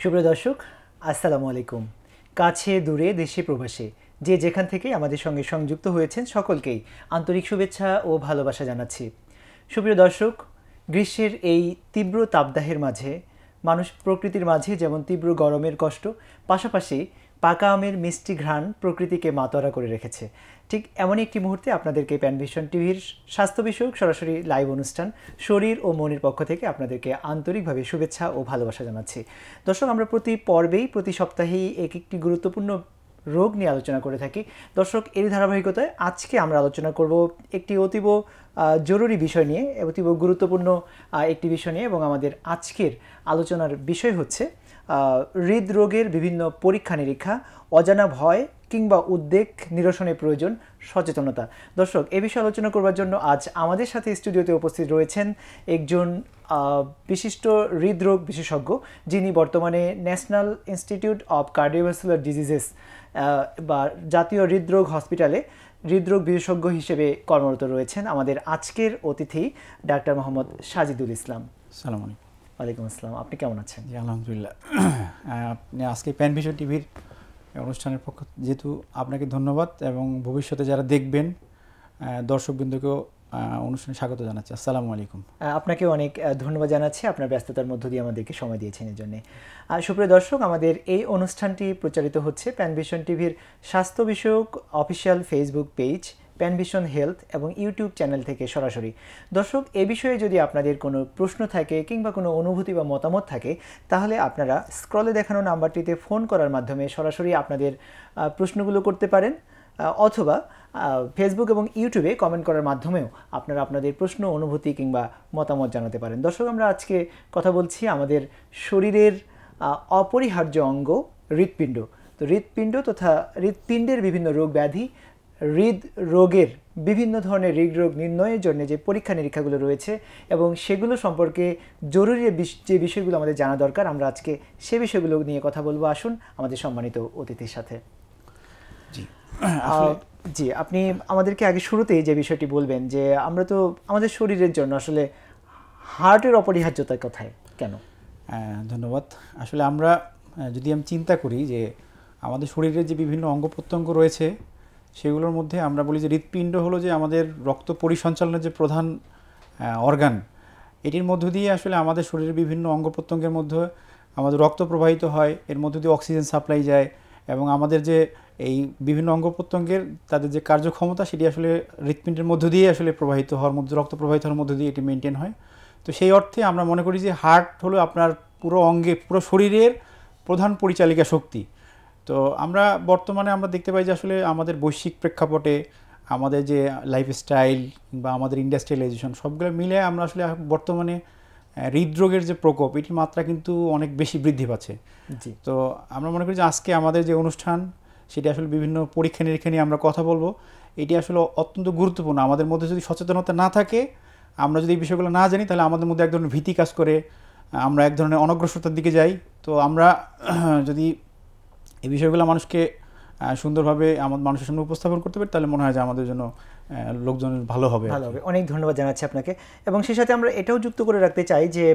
সুপ্রিয় দর্শক, আসসালামু আলাইকুম। কাছে দূরে দেশে প্রবাসে যে যেখান থেকে আমাদের সঙ্গে সংযুক্ত হয়েছেন সকলকেই আন্তরিক শুভেচ্ছা ও ভালোবাসা জানাচ্ছি। সুপ্রিয় দর্শক, গ্রীষ্মের এই তীব্র তাপদাহের মাঝে মানুষ প্রকৃতির মাঝে যেমন তীব্র গরমের কষ্ট, পাশাপাশি পাকা আমের মিষ্টি ঘ্রাণ প্রকৃতিকে মাতোয়ারা করে রেখেছে। ঠিক এমনই একটি মুহূর্তে আপনাদেরকে প্যানভিশন টিভির স্বাস্থ্য বিষয়ক সরাসরি লাইভ অনুষ্ঠান শরীর ও মনের পক্ষ থেকে আপনাদেরকে আন্তরিকভাবে শুভেচ্ছা ও ভালোবাসা জানাচ্ছি। দর্শক, আমরা প্রতি সপ্তাহেই একটি গুরুত্বপূর্ণ রোগ নিয়ে আলোচনা করে থাকি। দর্শক, এর ধারাবাহিকতায় আজকে আমরা আলোচনা করব একটি অতীব জরুরি বিষয় নিয়ে, অতীব গুরুত্বপূর্ণ একটি বিষয় নিয়ে, এবং আমাদের আজকের আলোচনার বিষয় হচ্ছে হৃদরোগের বিভিন্ন পরীক্ষা নিরীক্ষা, অজানা ভয় কিংবা উদ্বেগ নিরসনের প্রয়োজন সচেতনতা। দর্শক, এ বিষয়ে আলোচনা করবার জন্য আজ আমাদের সাথে স্টুডিওতে উপস্থিত রয়েছেন একজন বিশিষ্ট হৃদরোগ বিশেষজ্ঞ, যিনি বর্তমানে national institute of cardiovascular diseases বা জাতীয় হৃদরোগ হসপিটালে হৃদরোগ বিশেষজ্ঞ হিসেবে কর্মরত রয়েছেন। আমাদের আজকের অতিথি ডাক্তার মোহাম্মদ সাজিদুল ইসলাম। আসসালামু আলাইকুম। ওয়ালাইকুম আসসালাম। আপনি কেমন আছেন? জি, আলহামদুলিল্লাহ। আপনি আজকে প্যানভিশন টিভির অনুষ্ঠানের পক্ষ যেহেতু আপনাকে ধন্যবাদ, এবং ভবিষ্যতে যারা দেখবেন দর্শকবৃন্দকেও অনুষ্ঠানে স্বাগত জানাচ্ছি। আসসালামু আলাইকুম। আপনাকেও অনেক ধন্যবাদ জানাচ্ছি আপনার ব্যস্ততার মধ্য দিয়ে আমাদেরকে সময় দিয়েছেন এই জন্যে। সুপ্রিয় দর্শক, আমাদের এই অনুষ্ঠানটি প্রচারিত হচ্ছে প্যানভিশন টিভির স্বাস্থ্য বিষয়ক official Facebook page, Panvision health, এবং ইউটিউব চ্যানেল থেকে সরাসরি। দর্শক, এ বিষয়ে যদি আপনাদের কোনো প্রশ্ন থাকে কিংবা কোনো অনুভূতি বা মতামত থাকে, তাহলে আপনারা স্ক্রলে দেখানো নাম্বারটিতে ফোন করার মাধ্যমে সরাসরি আপনাদের প্রশ্নগুলো করতে পারেন, অথবা ফেসবুক এবং ইউটিউবে কমেন্ট করার মাধ্যমেও আপনারা আপনাদের প্রশ্ন, অনুভূতি কিংবা মতামত জানাতে পারেন। দর্শক, আমরা আজকে কথা বলছি আমাদের শরীরের অপরিহার্য অঙ্গ হৃৎপিণ্ড। তো হৃৎপিণ্ড তথা হৃৎপিণ্ডের বিভিন্ন রোগ ব্যাধি, হৃদরোগের বিভিন্ন ধরনের হৃদরোগ নির্ণয়ের জন্য যে পরীক্ষা নিরীক্ষাগুলো রয়েছে এবং সেগুলো সম্পর্কে জরুরি যে বিষয়গুলো আমাদের জানা দরকার, আমরা আজকে সে বিষয়গুলো নিয়ে কথা বলবো। আসুন আমাদের সম্মানিত অতিথির সাথে। জি, আপনি আমাদেরকে আগে শুরুতেই যে বিষয়টি বলবেন যে আমরা তো আমাদের শরীরের জন্য আসলে হার্টের অপরিহার্যতার কথায় কেন? ধন্যবাদ। আসলে আমরা যদি আমি চিন্তা করি যে আমাদের শরীরের যে বিভিন্ন অঙ্গ প্রত্যঙ্গ রয়েছে, সেগুলোর মধ্যে আমরা বলি যে হৃৎপিণ্ড হলো যে আমাদের রক্ত পরিসঞ্চালনের যে প্রধান অর্গান। এটির মধ্য দিয়ে আসলে আমাদের শরীরের বিভিন্ন অঙ্গ প্রত্যঙ্গের মধ্যে আমাদের রক্ত প্রবাহিত হয়, এর মধ্য দিয়ে অক্সিজেন সাপ্লাই যায়, এবং আমাদের যে এই বিভিন্ন অঙ্গ প্রত্যঙ্গের তাদের যে কার্যক্ষমতা, সেটি আসলে হৃৎপিণ্ডের মধ্য দিয়ে আসলে প্রবাহিত হওয়ার মধ্যে, রক্ত প্রবাহিত হওয়ার মধ্য দিয়ে এটি মেনটেন হয়। তো সেই অর্থে আমরা মনে করি যে হার্ট হলো আপনার পুরো অঙ্গে, পুরো শরীরের প্রধান পরিচালিকা শক্তি। তো আমরা বর্তমানে আমরা দেখতে পাই যে আসলে আমাদের বৈশ্বিক প্রেক্ষাপটে আমাদের যে লাইফস্টাইল বা আমাদের ইন্ডাস্ট্রিয়ালাইজেশন, সবগুলো মিলে আমরা আসলে বর্তমানে হৃদরোগের যে প্রকোপ, এটির মাত্রা কিন্তু অনেক বেশি বৃদ্ধি পাচ্ছে। তো আমরা মনে করি যে আজকে আমাদের যে অনুষ্ঠান, সেটি আসলে বিভিন্ন পরীক্ষা নিরীক্ষা নিয়ে আমরা কথা বলবো। এটি আসলে অত্যন্ত গুরুত্বপূর্ণ। আমাদের মধ্যে যদি সচেতনতা না থাকে, আমরা যদি এই বিষয়গুলো না জানি, তাহলে আমাদের মধ্যে এক ধরনের ভীতি কাজ করে, আমরা এক ধরনের অনগ্রসরতার দিকে যাই। তো আমরা যদি এই বিষয়গুলো মানুষকে সুন্দরভাবে আমাদের মানুষের সামনে উপস্থাপন করতে পারি, তাহলে মনে হয় যে আমাদের জন্য লোকজন ভালো হবে। অনেক ধন্যবাদ জানাচ্ছি আপনাকে। এবং সেই সাথে আমরা এটাও যুক্ত করে রাখতে চাই যে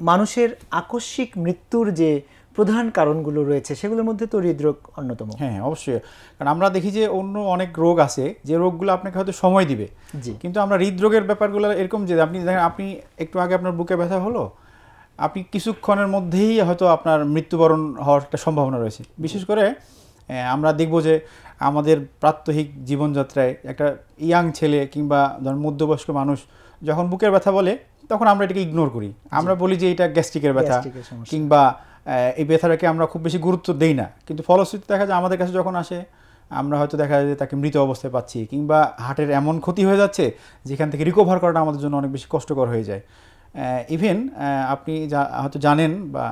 মানুষের আকস্মিক মৃত্যুর যে প্রধান কারণগুলো রয়েছে, সেগুলোর মধ্যে তো হৃদরোগ অন্যতম। হ্যাঁ, অবশ্যই। কারণ আমরা দেখি যে অন্য অনেক রোগ আছে, যে রোগগুলো আপনাকে হয়তো সময় দিবে, কিন্তু আমরা হৃদরোগের ব্যাপারগুলো এরকম যে আপনি দেখেন, আপনি একটু আগে আপনার বুকে ব্যথা হলো, আপনি কিছুক্ষণের মধ্যেই হয়তো আপনার মৃত্যুবরণ হওয়ার একটা সম্ভাবনা রয়েছে। বিশেষ করে আমরা দেখব যে আমাদের প্রাত্যহিক জীবনযাত্রায় একটা ইয়াং ছেলে কিংবা ধরুন মধ্যবয়স্ক মানুষ যখন বুকের ব্যথা বলে, তখন আমরা এটাকে ইগনোর করি। আমরা বলি যে এটা গ্যাস্ট্রিকের ব্যথা, কিংবা এই ব্যথাটাকে আমরা খুব বেশি গুরুত্ব দেই না। কিন্তু ফলশ্রুতি দেখা যায় আমাদের কাছে যখন আসে, আমরা হয়তো দেখা যায় যে তাকে মৃত অবস্থায় পাচ্ছি, কিংবা হার্টের এমন ক্ষতি হয়ে যাচ্ছে যেখান থেকে রিকভার করাটা আমাদের জন্য অনেক বেশি কষ্টকর হয়ে যায়। ইভেন আপনি হয়তো জানেন বা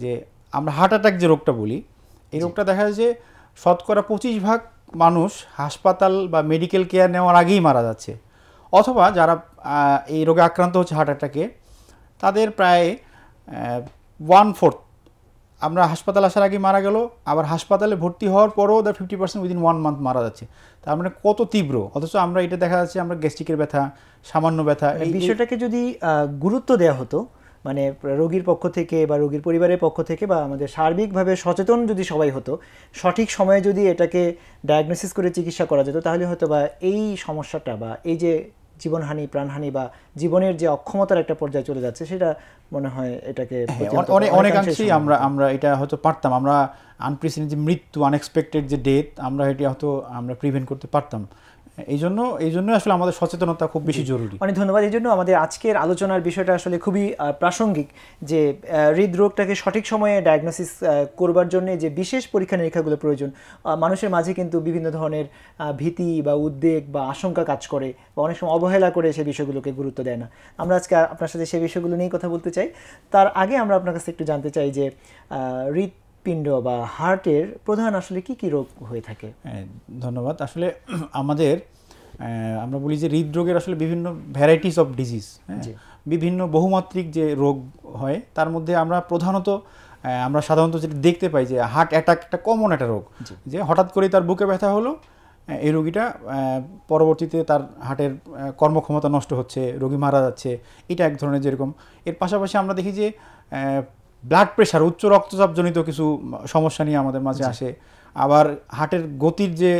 যে আমরা হার্ট অ্যাটাক যে রোগটা বলি, এই রোগটা দেখা যায় যে শতকরা 25% মানুষ হাসপাতাল বা মেডিকেল কেয়ার নেওয়ার আগেই মারা যাচ্ছে, অথবা যারা এই রোগে আক্রান্ত হচ্ছে হার্ট অ্যাটাকে, তাদের প্রায় 1/4 আমরা হাসপাতাল আসার আগে মারা গেল, আবার হাসপাতালে ভর্তি হওয়ার পরও 50% উইদিন 1 মান্থ মারা যাচ্ছে। তার মানে কত তীব্র! অথচ আমরা এটা দেখা যাচ্ছে আমরা গ্যাস্ট্রিকের ব্যথা, সামান্য ব্যথা, এই বিষয়টাকে যদি গুরুত্ব দেওয়া হতো, মানে রোগীর পক্ষ থেকে বা রোগীর পরিবারের পক্ষ থেকে বা আমাদের সার্বিকভাবে সচেতন যদি সবাই হতো, সঠিক সময়ে যদি এটাকে ডায়াগনোসিস করে চিকিৎসা করা যেত, তাহলে হয়তো বা এই সমস্যাটা বা এই যে জীবনহানি, প্রাণহানি বা জীবনের যে অক্ষমতার একটা পর্যায়ে চলে যাচ্ছে, সেটা মনে হয় এটাকে অনেকাংশেই আমরা এটা হয়তো পারতাম, আমরা আনপ্রেসিডেন্ট যে মৃত্যু, আনএক্সপেক্টেড যে ডেথ, আমরা এটা হয়তো আমরা প্রিভেন্ট করতে পারতাম। এই জন্য আসলে আমাদের সচেতনতা খুব বেশি জরুরি। অনেক ধন্যবাদ। এই জন্য আমাদের আজকের আলোচনার বিষয়টা আসলে খুবই প্রাসঙ্গিক, যে হৃদরোগটাকে সঠিক সময়ে ডায়াগনোসিস করবার জন্য যে বিশেষ পরীক্ষা নিরীক্ষাগুলো প্রয়োজন। মানুষের মাঝে কিন্তু বিভিন্ন ধরনের ভীতি বা উদ্বেগ বা আশঙ্কা কাজ করে, বা অনেক সময় অবহেলা করে সেই বিষয়গুলোকে গুরুত্ব দেয় না। আমরা আজকে আপনার সাথে সেই বিষয়গুলো নিয়ে কথা বলতে চাই। তার আগে আমরা আপনার কাছে একটু জানতে চাই যে হৃৎপিণ্ড বা হার্টের প্রধান আসলে কি কি রোগ হয়ে থাকে? ধন্যবাদ। আসলে আমাদের আমরা বলি যে হৃদরোগের আসলে বিভিন্ন ভ্যারাইটিস অফ ডিজিজ, বিভিন্ন বহুমাত্রিক যে রোগ হয়, তার মধ্যে আমরা সাধারণত যেটা দেখতে পাই যে হার্ট অ্যাটাক একটা কমন একটা রোগ, যে হঠাৎ করেই তার বুকে ব্যথা হলো, এই রোগীটা পরবর্তীতে তার হার্টের কর্মক্ষমতা নষ্ট হচ্ছে, রোগী মারা যাচ্ছে, এটা এক ধরনের যেরকম। এর পাশাপাশি আমরা দেখি যে ব্লাড প্রেশার, উচ্চ রক্তচাপজনিত কিছু সমস্যা নিয়ে আমাদের মাঝে আসে। আবার হার্টের গতির যে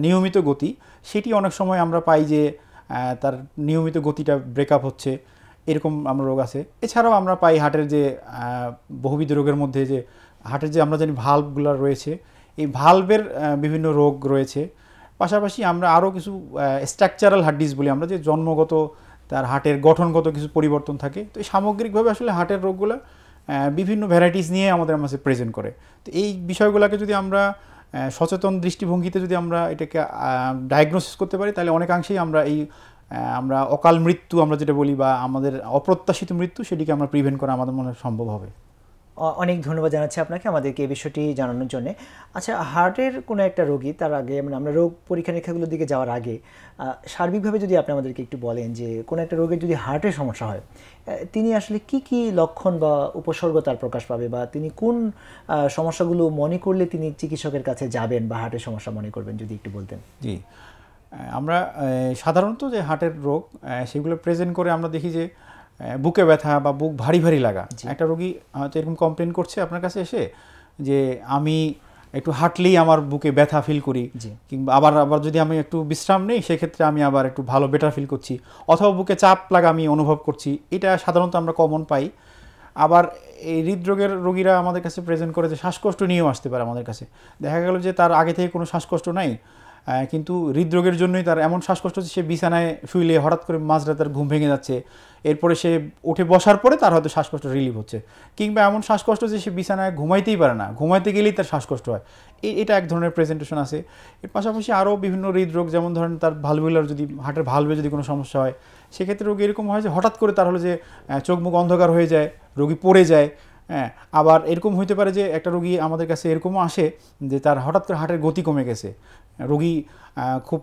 নিয়মিত গতি, সেটি অনেক সময় আমরা পাই যে তার নিয়মিত গতিটা ব্রেকআপ হচ্ছে, এরকম আমরা রোগ আছে। এছাড়াও আমরা পাই হার্টের যে বহুবিধ রোগের মধ্যে যে হার্টের যে আমরা জানি ভালভগুলো রয়েছে, এই ভালভের বিভিন্ন রোগ রয়েছে। পাশাপাশি আমরা আরও কিছু স্ট্রাকচারাল হার্ট ডিজিজ বলি আমরা, যে জন্মগত তার হার্টের গঠনগত কিছু পরিবর্তন থাকে। তো এই সামগ্রিকভাবে আসলে হার্টের রোগগুলো বিভিন্ন ভ্যারাইটিস নিয়ে আমাদের মাঝে প্রেজেন্ট করে। তো এই বিষয়গুলোকে যদি আমরা সচেতন দৃষ্টিভঙ্গিতে যদি আমরা এটাকে ডায়াগনোসিস করতে পারি, তাহলে অনেকাংশেই আমরা অকাল মৃত্যু আমরা যেটা বলি, বা আমাদের অপ্রত্যাশিত মৃত্যু, সেটিকে আমরা প্রিভেন্ট করা আমাদের মনে সম্ভব হবে। অনেক ধন্যবাদ জানাচ্ছি আপনাকে আমাদেরকে এই বিষয়টি জানানোর জন্য। আচ্ছা, হার্টের কোনো একটা রোগী, তার আগে মানে আমরা রোগ পরীক্ষা নিরীক্ষাগুলোর দিকে যাওয়ার আগে সার্বিকভাবে যদি আপনি আমাদেরকে একটু বলেন যে কোনো একটা রোগের যদি হার্টের সমস্যা হয়, তিনি আসলে কি কি লক্ষণ বা উপসর্গ তার প্রকাশ পাবে, বা তিনি কোন সমস্যাগুলো মনে করলে তিনি চিকিৎসকের কাছে যাবেন বা হার্টের সমস্যা মনে করবেন, যদি একটু বলতেন। জি, আমরা সাধারণত যে হার্টের রোগ সেগুলো প্রেজেন্ট করে আমরা দেখি যে বুকে ব্যথা বা বুক ভারী ভারী লাগা। একটা রোগী হয়তো এরকম কমপ্লেন করছে আপনার কাছে এসে যে আমি একটু হাঁটলেই আমার বুকে ব্যথা ফিল করি, কিংবা আবার যদি আমি একটু বিশ্রাম নেই, সেক্ষেত্রে আমি আবার একটু ভালো বেটার ফিল করছি, অথবা বুকে চাপ লাগা আমি অনুভব করছি। এটা সাধারণত আমরা কমন পাই। আবার এই হৃদরোগের রোগীরা আমাদের কাছে প্রেজেন্ট করে যে শ্বাসকষ্ট নিয়েও আসতে পারে আমাদের কাছে। দেখা গেল যে তার আগে থেকে কোনো শ্বাসকষ্ট নাই, কিন্তু হৃদরোগের জন্যই তার এমন শ্বাসকষ্ট হচ্ছে, সে বিছানায় শুইলে হঠাৎ করে মাঝরাতে তার ঘুম ভেঙে যাচ্ছে, এরপরে সে উঠে বসার পরে তার হয়তো শ্বাসকষ্ট রিলিভ হচ্ছে, কিংবা এমন শ্বাসকষ্ট যে সে বিছানায় ঘুমাইতেই পারে না, ঘুমাইতে গেলেই তার শ্বাসকষ্ট হয়। এটা এক ধরনের প্রেজেন্টেশন আছে। এর পাশাপাশি আরও বিভিন্ন হৃদরোগ, যেমন ধরেন তার ভালভুলার যদি হার্টের ভালভে যদি কোনো সমস্যা হয়, সেক্ষেত্রে রোগী এরকম হয় যে হঠাৎ করে তার হলো যে চোখ মুখ অন্ধকার হয়ে যায়, রোগী পড়ে যায়। হ্যাঁ, আবার এরকম হইতে পারে যে একটা রোগী আমাদের কাছে এরকমও আসে যে তার হঠাৎ করে হার্টের গতি কমে গেছে, রোগী খুব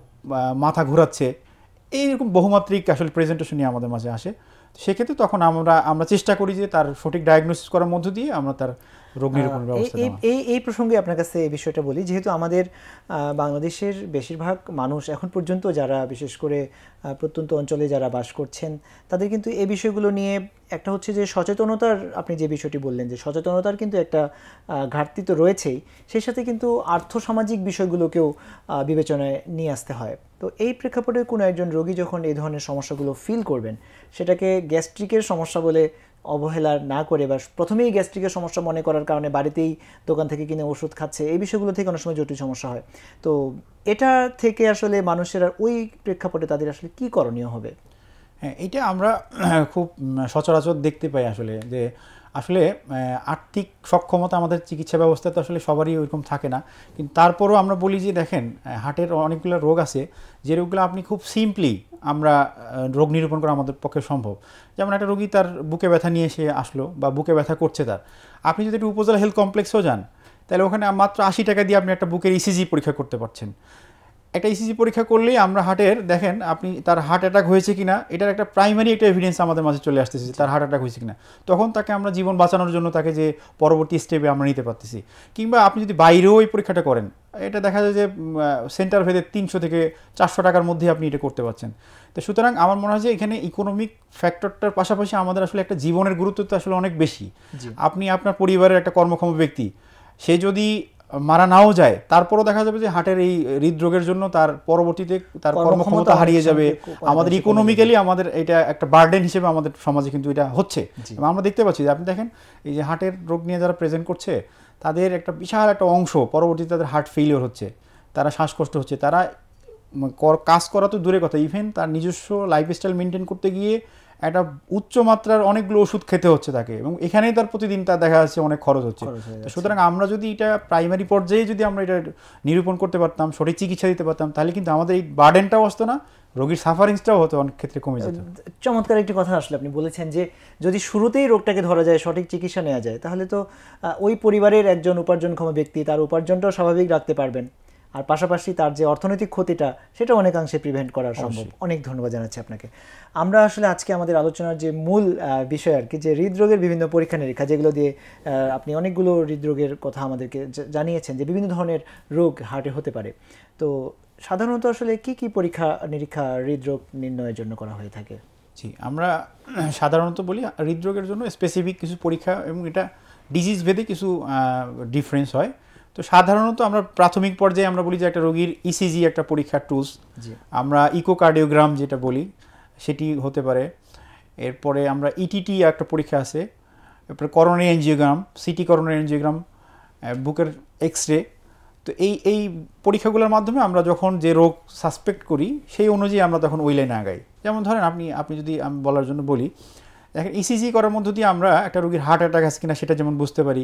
মাথা ঘোরাচ্ছে, এইরকম বহুমাত্রিক আসলে প্রেজেন্টেশন নিয়ে আমাদের মাঝে আসে। সেক্ষেত্রে তখন আমরা চেষ্টা করি যে তার সঠিক ডায়াগনোসিস করার মধ্য দিয়ে আমরা তার রোগ নিরূপণের ব্যবস্থা নেওয়া। এই প্রসঙ্গে আপনার কাছে এই বিষয়টা বলি, যেহেতু আমাদের বাংলাদেশের বেশিরভাগ মানুষ এখন পর্যন্ত যারা বিশেষ করে প্রত্যন্ত অঞ্চলে যারা বাস করছেন, তাদের কিন্তু এই বিষয়গুলো নিয়ে একটা হচ্ছে যে সচেতনতার, আপনি যে বিষয়টি বললেন যে সচেতনতার কিন্তু একটা ঘাটতি তো রয়েছেই, সেই সাথে কিন্তু আর্থসামাজিক বিষয়গুলোকেও বিবেচনায় নিয়ে আসতে হয়। তো এই প্রেক্ষাপটে কোনো একজন রোগী যখন এই ধরনের সমস্যাগুলো ফিল করবেন, সেটাকে গ্যাস্ট্রিকের সমস্যা বলে অবহেলা না করে, বা প্রথমেই গ্যাস্ট্রিকের সমস্যা মনে করার কারণে বাড়িতেই দোকান থেকে কিনে ওষুধ খাচ্ছে, এই বিষয়গুলো থেকে অনেক সময় জটিল সমস্যা হয়। তো এটা থেকে আসলে মানুষের ওই প্রেক্ষাপটে তাদের আসলে কি করণীয় হবে? হ্যাঁ, এটা আমরা খুব সচরাচর দেখতে পাই আসলে, যে আসলে আর্থিক সক্ষমতা আমাদের চিকিৎসা ব্যবস্থাতে আসলে সবারই ওইরকম থাকে না। কিন্তু তারপরও আমরা বলি যে দেখেন, হার্টের অনেকগুলো রোগ আছে যে রোগগুলো আপনি খুব সিম্পলি আমরা রোগ নিরূপণ করা আমাদের পক্ষে সম্ভব। যেমন একটা রোগী তার বুকে ব্যথা নিয়ে এসে আসলো, বা বুকে ব্যথা করছে তার, আপনি যদি একটু উপজেলা হেলথ কমপ্লেক্সেও যান, তাহলে ওখানে মাত্র 80 টাকা দিয়ে আপনি একটা বুকের ইসিজি পরীক্ষা করতে পারছেন। একটা ইসিজি পরীক্ষা করলেই আমরা হার্টের দেখেন আপনি তার হার্ট অ্যাটাক হয়েছে কিনা এটার একটা প্রাইমারি একটা এভিডেন্স আমাদের মাঝে চলে আসতেছে তার হার্ট অ্যাটাক হয়েছে কিনা, তখন তাকে আমরা জীবন বাঁচানোর জন্য তাকে যে পরবর্তী স্টেপে আমরা নিতে পারতেছি। কিংবা আপনি যদি বাইরেও এই পরীক্ষাটা করেন, এটা দেখা যায় যে সেন্টার ভেদে 300 থেকে 400 টাকার মধ্যে আপনি এটা করতে পারছেন। তো সুতরাং আমার মনে হয় যে এখানে ইকোনমিক ফ্যাক্টরটার পাশাপাশি আমাদের আসলে একটা জীবনের গুরুত্ব তো আসলে অনেক বেশি। আপনি আপনার পরিবারের একটা কর্মক্ষম ব্যক্তি, সে যদি মারা নাও যায় তারপরও দেখা যাবে যে হার্টের এই হৃদরোগের জন্য তার পরবর্তীতে তার কর্মক্ষমতা হারিয়ে যাবে। আমাদের ইকোনমিক্যালি আমাদের এটা একটা বার্ডেন হিসেবে আমাদের সমাজে কিন্তু এটা হচ্ছে। এবং আমরা দেখতে পাচ্ছি যে আপনি দেখেন এই যে হার্টের রোগ নিয়ে যারা প্রেজেন্ট করছে তাদের একটা বিশাল একটা অংশ পরবর্তীতে তাদের হার্ট ফেলিওর হচ্ছে, তারা শ্বাসকষ্ট হচ্ছে, তারা কাজ করা তো দূরে কথা, ইভেন তার নিজস্ব লাইফস্টাইল মেনটেন করতে গিয়ে একটা উচ্চ মাত্রার অনেকগুলো ওষুধ খেতে হচ্ছে তাকে, এবং এখানেই তার প্রতিদিন তার দেখা যাচ্ছে অনেক খরচ হচ্ছে। সুতরাং আমরা যদি এটা প্রাইমারি পর্যায়ে যদি আমরা এটা নিরূপণ করতে পারতাম, সঠিক চিকিৎসা দিতে পারতাম, তাহলে কিন্তু আমাদের এই বার্ডেনটাও আসতো না, রোগীর সাফারিংসটাও হতো অনেক ক্ষেত্রে কমে যেত। চমৎকার একটি কথা আসলে আপনি বলেছেন যে যদি শুরুতেই রোগটাকে ধরা যায়, সঠিক চিকিৎসা নেওয়া যায়, তাহলে তো ওই পরিবারের একজন উপার্জনক্ষম ব্যক্তি তার উপার্জনটাও স্বাভাবিক রাখতে পারবেন, আর পাশাপাশি তার যে অর্থনৈতিক ক্ষতিটা সেটা অনেকাংশে প্রিভেন্ট করা সম্ভব। অনেক ধন্যবাদ জানাচ্ছি আপনাকে। আমরা আসলে আজকে আমাদের আলোচনার যে মূল বিষয় আর কি, যে হৃদরোগের বিভিন্ন পরীক্ষা নিরীক্ষা, যেগুলো দিয়ে আপনি অনেকগুলো হৃদরোগের কথা আমাদেরকে জানিয়েছেন যে বিভিন্ন ধরনের রোগ হার্টে হতে পারে। তো সাধারণত আসলে কি কি পরীক্ষা নিরীক্ষা হৃদরোগ নির্ণয়ের জন্য করা হয়ে থাকে? জি, আমরা সাধারণত বলি হৃদরোগের জন্য স্পেসিফিক কিছু পরীক্ষা, এবং এটা ডিজিজ ভেদে কিছু ডিফারেন্স হয়। তো সাধারণত আমরা প্রাথমিক পর্যায়ে আমরা বলি যে একটা রোগীর ইসিজি একটা পরীক্ষার টুলস, আমরা ইকোকার্ডিওগ্রাম যেটা বলি সেটি হতে পারে। এরপরে আমরা ইটিটি একটা পরীক্ষা আছে, এরপরে coronary angiogram, city coronary angiogram, বুকের এক্স-রে। তো এই পরীক্ষাগুলোর মাধ্যমে আমরা যখন যে রোগ সাসপেক্ট করি সেই অনুযায়ী আমরা তখন ওই লাইনে আগাই। যেমন ধরেন আপনি যদি আমি বলার জন্য বলি, দেখেন ইসিজি করার মধ্য দিয়ে আমরা একটা রোগীর হার্ট অ্যাটাক আছে কিনা সেটা যেমন বুঝতে পারি।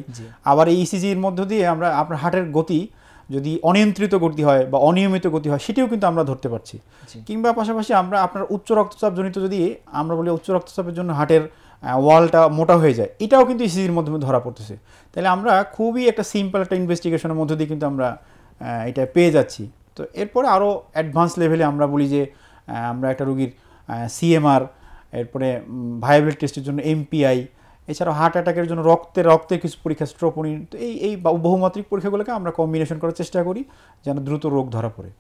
আবার এই ইসিজির মধ্য দিয়ে আমরা আপনার হার্টের গতি যদি অনিয়ন্ত্রিত গতি হয় বা অনিয়মিত গতি হয় সেটিও কিন্তু আমরা ধরতে পারছি। কিংবা পাশাপাশি আমরা আপনার উচ্চ রক্তচাপ জনিত যদি আমরা বলি উচ্চ রক্তচাপের জন্য হার্টের ওয়ালটা মোটা হয়ে যায়, এটাও কিন্তু ইসিজির মাধ্যমে ধরা পড়তেছে। তাহলে আমরা খুবই একটা সিম্পল একটা ইনভেস্টিগেশনের মধ্য দিয়ে কিন্তু আমরা এটা পেয়ে যাচ্ছি। তো এরপরে আরও অ্যাডভান্স লেভেলে আমরা বলি যে আমরা একটা রোগীর সিএমআর, এরপরে ভায়াবিলিটি টেস্টের জন্য এমপিআই, এছাড়াও হার্ট অ্যাটাকের জন্য রক্তের কিছু পরীক্ষা স্ট্রোপোনিন। তো এই বহুমাত্রিক পরীক্ষাগুলোকে আমরা কম্বিনেশন করার চেষ্টা করি যেন দ্রুত রোগ ধরা পড়ে।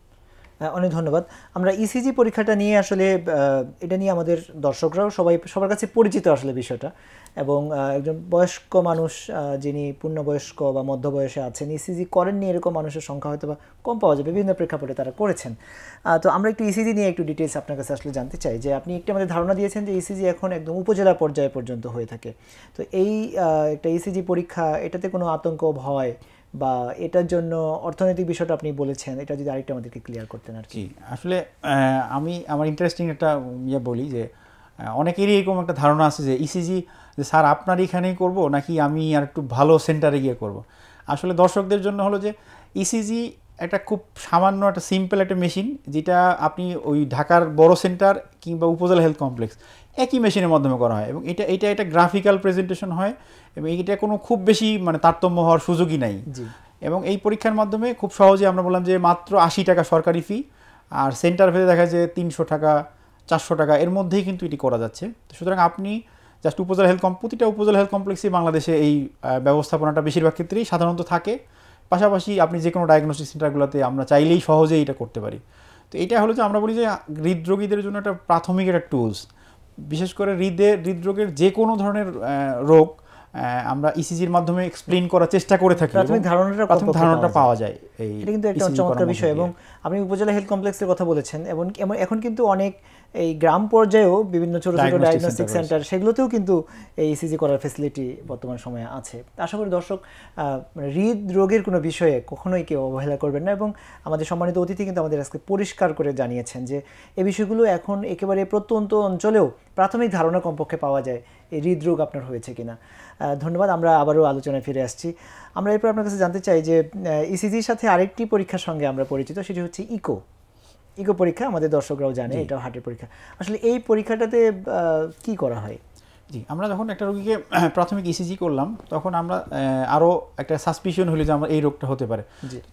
অনেক ধন্যবাদ। আমরা ইসিজি পরীক্ষাটা নিয়ে আসলে এটা নিয়ে আমাদের দর্শকরাও সবার কাছে পরিচিত আসলে বিষয়টা, এবং একজন বয়স্ক মানুষ যিনি পূর্ণবয়স্ক বা মধ্যবয়সে আছেন, ইসিজি করেননি এরকম মানুষের সংখ্যা হয়তো বা কম পাওয়া যায়, বিভিন্ন প্রেক্ষাপটে তারা করেছেন। তো আমরা একটু ইসিজি নিয়ে একটু ডিটেলস আপনার কাছে আসলে জানতে চাই, যে আপনি একটু আমাদের ধারণা দিয়েছেন যে ইসিজি এখন একদম উপজেলা পর্যায়ে পর্যন্ত হয়ে থাকে। তো এই একটা ইসিজি পরীক্ষা, এটাতে কোনো আতঙ্ক, ভয় বা এটার জন্য অর্থনৈতিক বিষয়টা আপনি বলেছেন, এটা যদি আরেকটা আমাদেরকে ক্লিয়ার করতেন আর কি। আসলে আমার ইন্টারেস্টিং একটা বলি যে অনেকেরই এরকম একটা ধারণা আছে যে ইসিজি যে স্যার আপনার এখানেই করব নাকি আমি আর একটু ভালো সেন্টারে গিয়ে করব। আসলে দর্শকদের জন্য হলো যে ইসিজি একটা খুব সামান্য একটা সিম্পল একটা মেশিন, যেটা আপনি ওই ঢাকার বড় সেন্টার কিংবা উপজেলা হেলথ কমপ্লেক্স একই মেশিনের মাধ্যমে করা হয়, এবং এটা একটা গ্রাফিক্যাল প্রেজেন্টেশন হয়, এবং এটা কোনো খুব বেশি তারতম্য হওয়ার সুযোগই নাই। এবং এই পরীক্ষার মাধ্যমে খুব সহজে আমরা বললাম যে মাত্র 80 টাকা সরকারি ফি, আর সেন্টার ভেদে দেখা যায় 300 টাকা 400 টাকা এর মধ্যেই কিন্তু এটি করা যাচ্ছে। সুতরাং আপনি জাস্ট প্রতিটা উপজেলা হেলথ কমপ্লেক্সই বাংলাদেশে এই ব্যবস্থাপনাটা বেশিরভাগ ক্ষেত্রেই সাধারণত থাকে। পাশাপাশি আপনি যে কোনো ডায়াগনস্টিক সেন্টারগুলোতে আমরা চাইলেই সহজেই এটা করতে পারি। তো এটা হলো যে আমরা বলি যে হৃদরোগীদের জন্য একটা প্রাথমিক একটা টুলস, বিশেষ করে হৃদরোগের যে কোনো ধরনের রোগ আমরা ইসিজির মাধ্যমে এক্সপ্লেইন করার চেষ্টা করে থাকি, প্রাথমিক ধারণাটা পাওয়া যায়। এটা কিন্তু একটা চমৎকার বিষয়। এবং আপনি উপজেলা হেলথ কমপ্লেক্সের কথা বলেছেন, এবং এখন কিন্তু অনেক এই গ্রাম পর্যায়েও বিভিন্ন ছোট ছোট ডায়াগনস্টিক সেন্টার, সেগুলোতেও কিন্তু এই ইসিজি করার ফ্যাসিলিটি বর্তমান সময়ে আছে। আশা করি দর্শক হৃদরোগের কোনো বিষয়ে কখনোই কেউ অবহেলা করবেন না, এবং আমাদের সম্মানিত অতিথি কিন্তু আমাদের আজকে পরিষ্কার করে জানিয়েছেন যে এই বিষয়গুলো এখন একেবারে প্রত্যন্ত অঞ্চলেও প্রাথমিক ধারণা কমপক্ষে পাওয়া যায় এই হৃদরোগ আপনার হয়েছে কিনা। ধন্যবাদ। আমরা আবারও আলোচনায় ফিরে আসছি। আমরা এরপর আপনার কাছে জানতে চাই যে ইসিজির সাথে আরেকটি পরীক্ষার সঙ্গে আমরা পরিচিত, সেটি হচ্ছে ইকো পরীক্ষা। আমাদের দর্শকরাও জানে এটাও হার্টের পরীক্ষা। আসলে এই পরীক্ষাটাতে কি করা হয়? জি, আমরা যখন একটা রোগীকে প্রাথমিক ইসিজি করলাম তখন আমরা আরও একটা সাসপিশন হলো যে আমার এই রোগটা হতে পারে।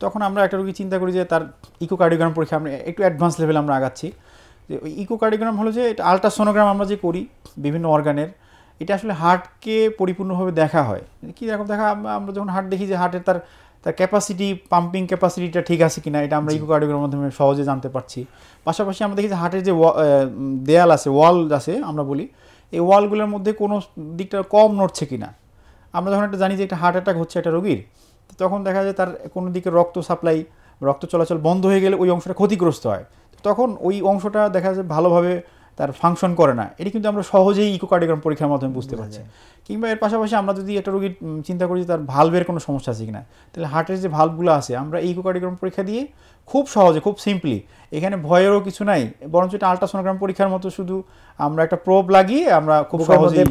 তখন আমরা একটা রোগী চিন্তা করি যে তার ইকোকার্ডিওগ্রাম পরীক্ষা, আমরা একটু অ্যাডভান্স লেভেলে আমরা আগাচ্ছি। যে ওই ইকোকার্ডিওগ্রাম হলো যে এটা আলট্রাসোনোগ্রাম আমরা যে করি বিভিন্ন অর্গানের, এটা আসলে হার্টকে পরিপূর্ণভাবে দেখা হয়। কী রকম দেখা, আমরা যখন হার্ট দেখি যে হার্টের তার ক্যাপাসিটি, পাম্পিং ক্যাপাসিটিটা ঠিক আছে কিনা, এটা আমরা ইকোকার্ডিওগ্রামের মাধ্যমে সহজে জানতে পারছি। পাশাপাশি আমরা দেখি যে হার্টের যে দেয়াল আছে, ওয়াল আছে আমরা বলি, এই ওয়ালগুলোর মধ্যে কোনো দিকটা কম নড়ছে কিনা। আমরা যখন একটা জানি যে একটা হার্ট অ্যাটাক হচ্ছে একটা রোগীর, তখন দেখা যায় তার কোনো দিকে রক্ত সাপ্লাই, রক্ত চলাচল বন্ধ হয়ে গেলে ওই অংশটা ক্ষতিগ্রস্ত হয়, তখন ওই অংশটা দেখা যায় ভালোভাবে তার ফাংশন করে না। এটি কিন্তু আমরা সহজেই ইকোকার্ডিওগ্রাম পরীক্ষার মাধ্যমে বুঝতে পারছি। কিংবা এর পাশাপাশি আমরা যদি একটা রোগীর চিন্তা করি যে তার ভালভের কোনো সমস্যা আছে কিনা, তাহলে হার্টের যে ভালভগুলো আছে আমরা এই ইকোকার্ডিওগ্রাম পরীক্ষা দিয়ে খুব সহজে, খুব সিম্পলি, এখানে ভয়েরও কিছু নাই, বরঞ্চ এটা আলট্রাসোনোগ্রাম পরীক্ষার মতো, শুধু আমরা একটা প্রোব লাগিয়ে আমরা খুব সহজেই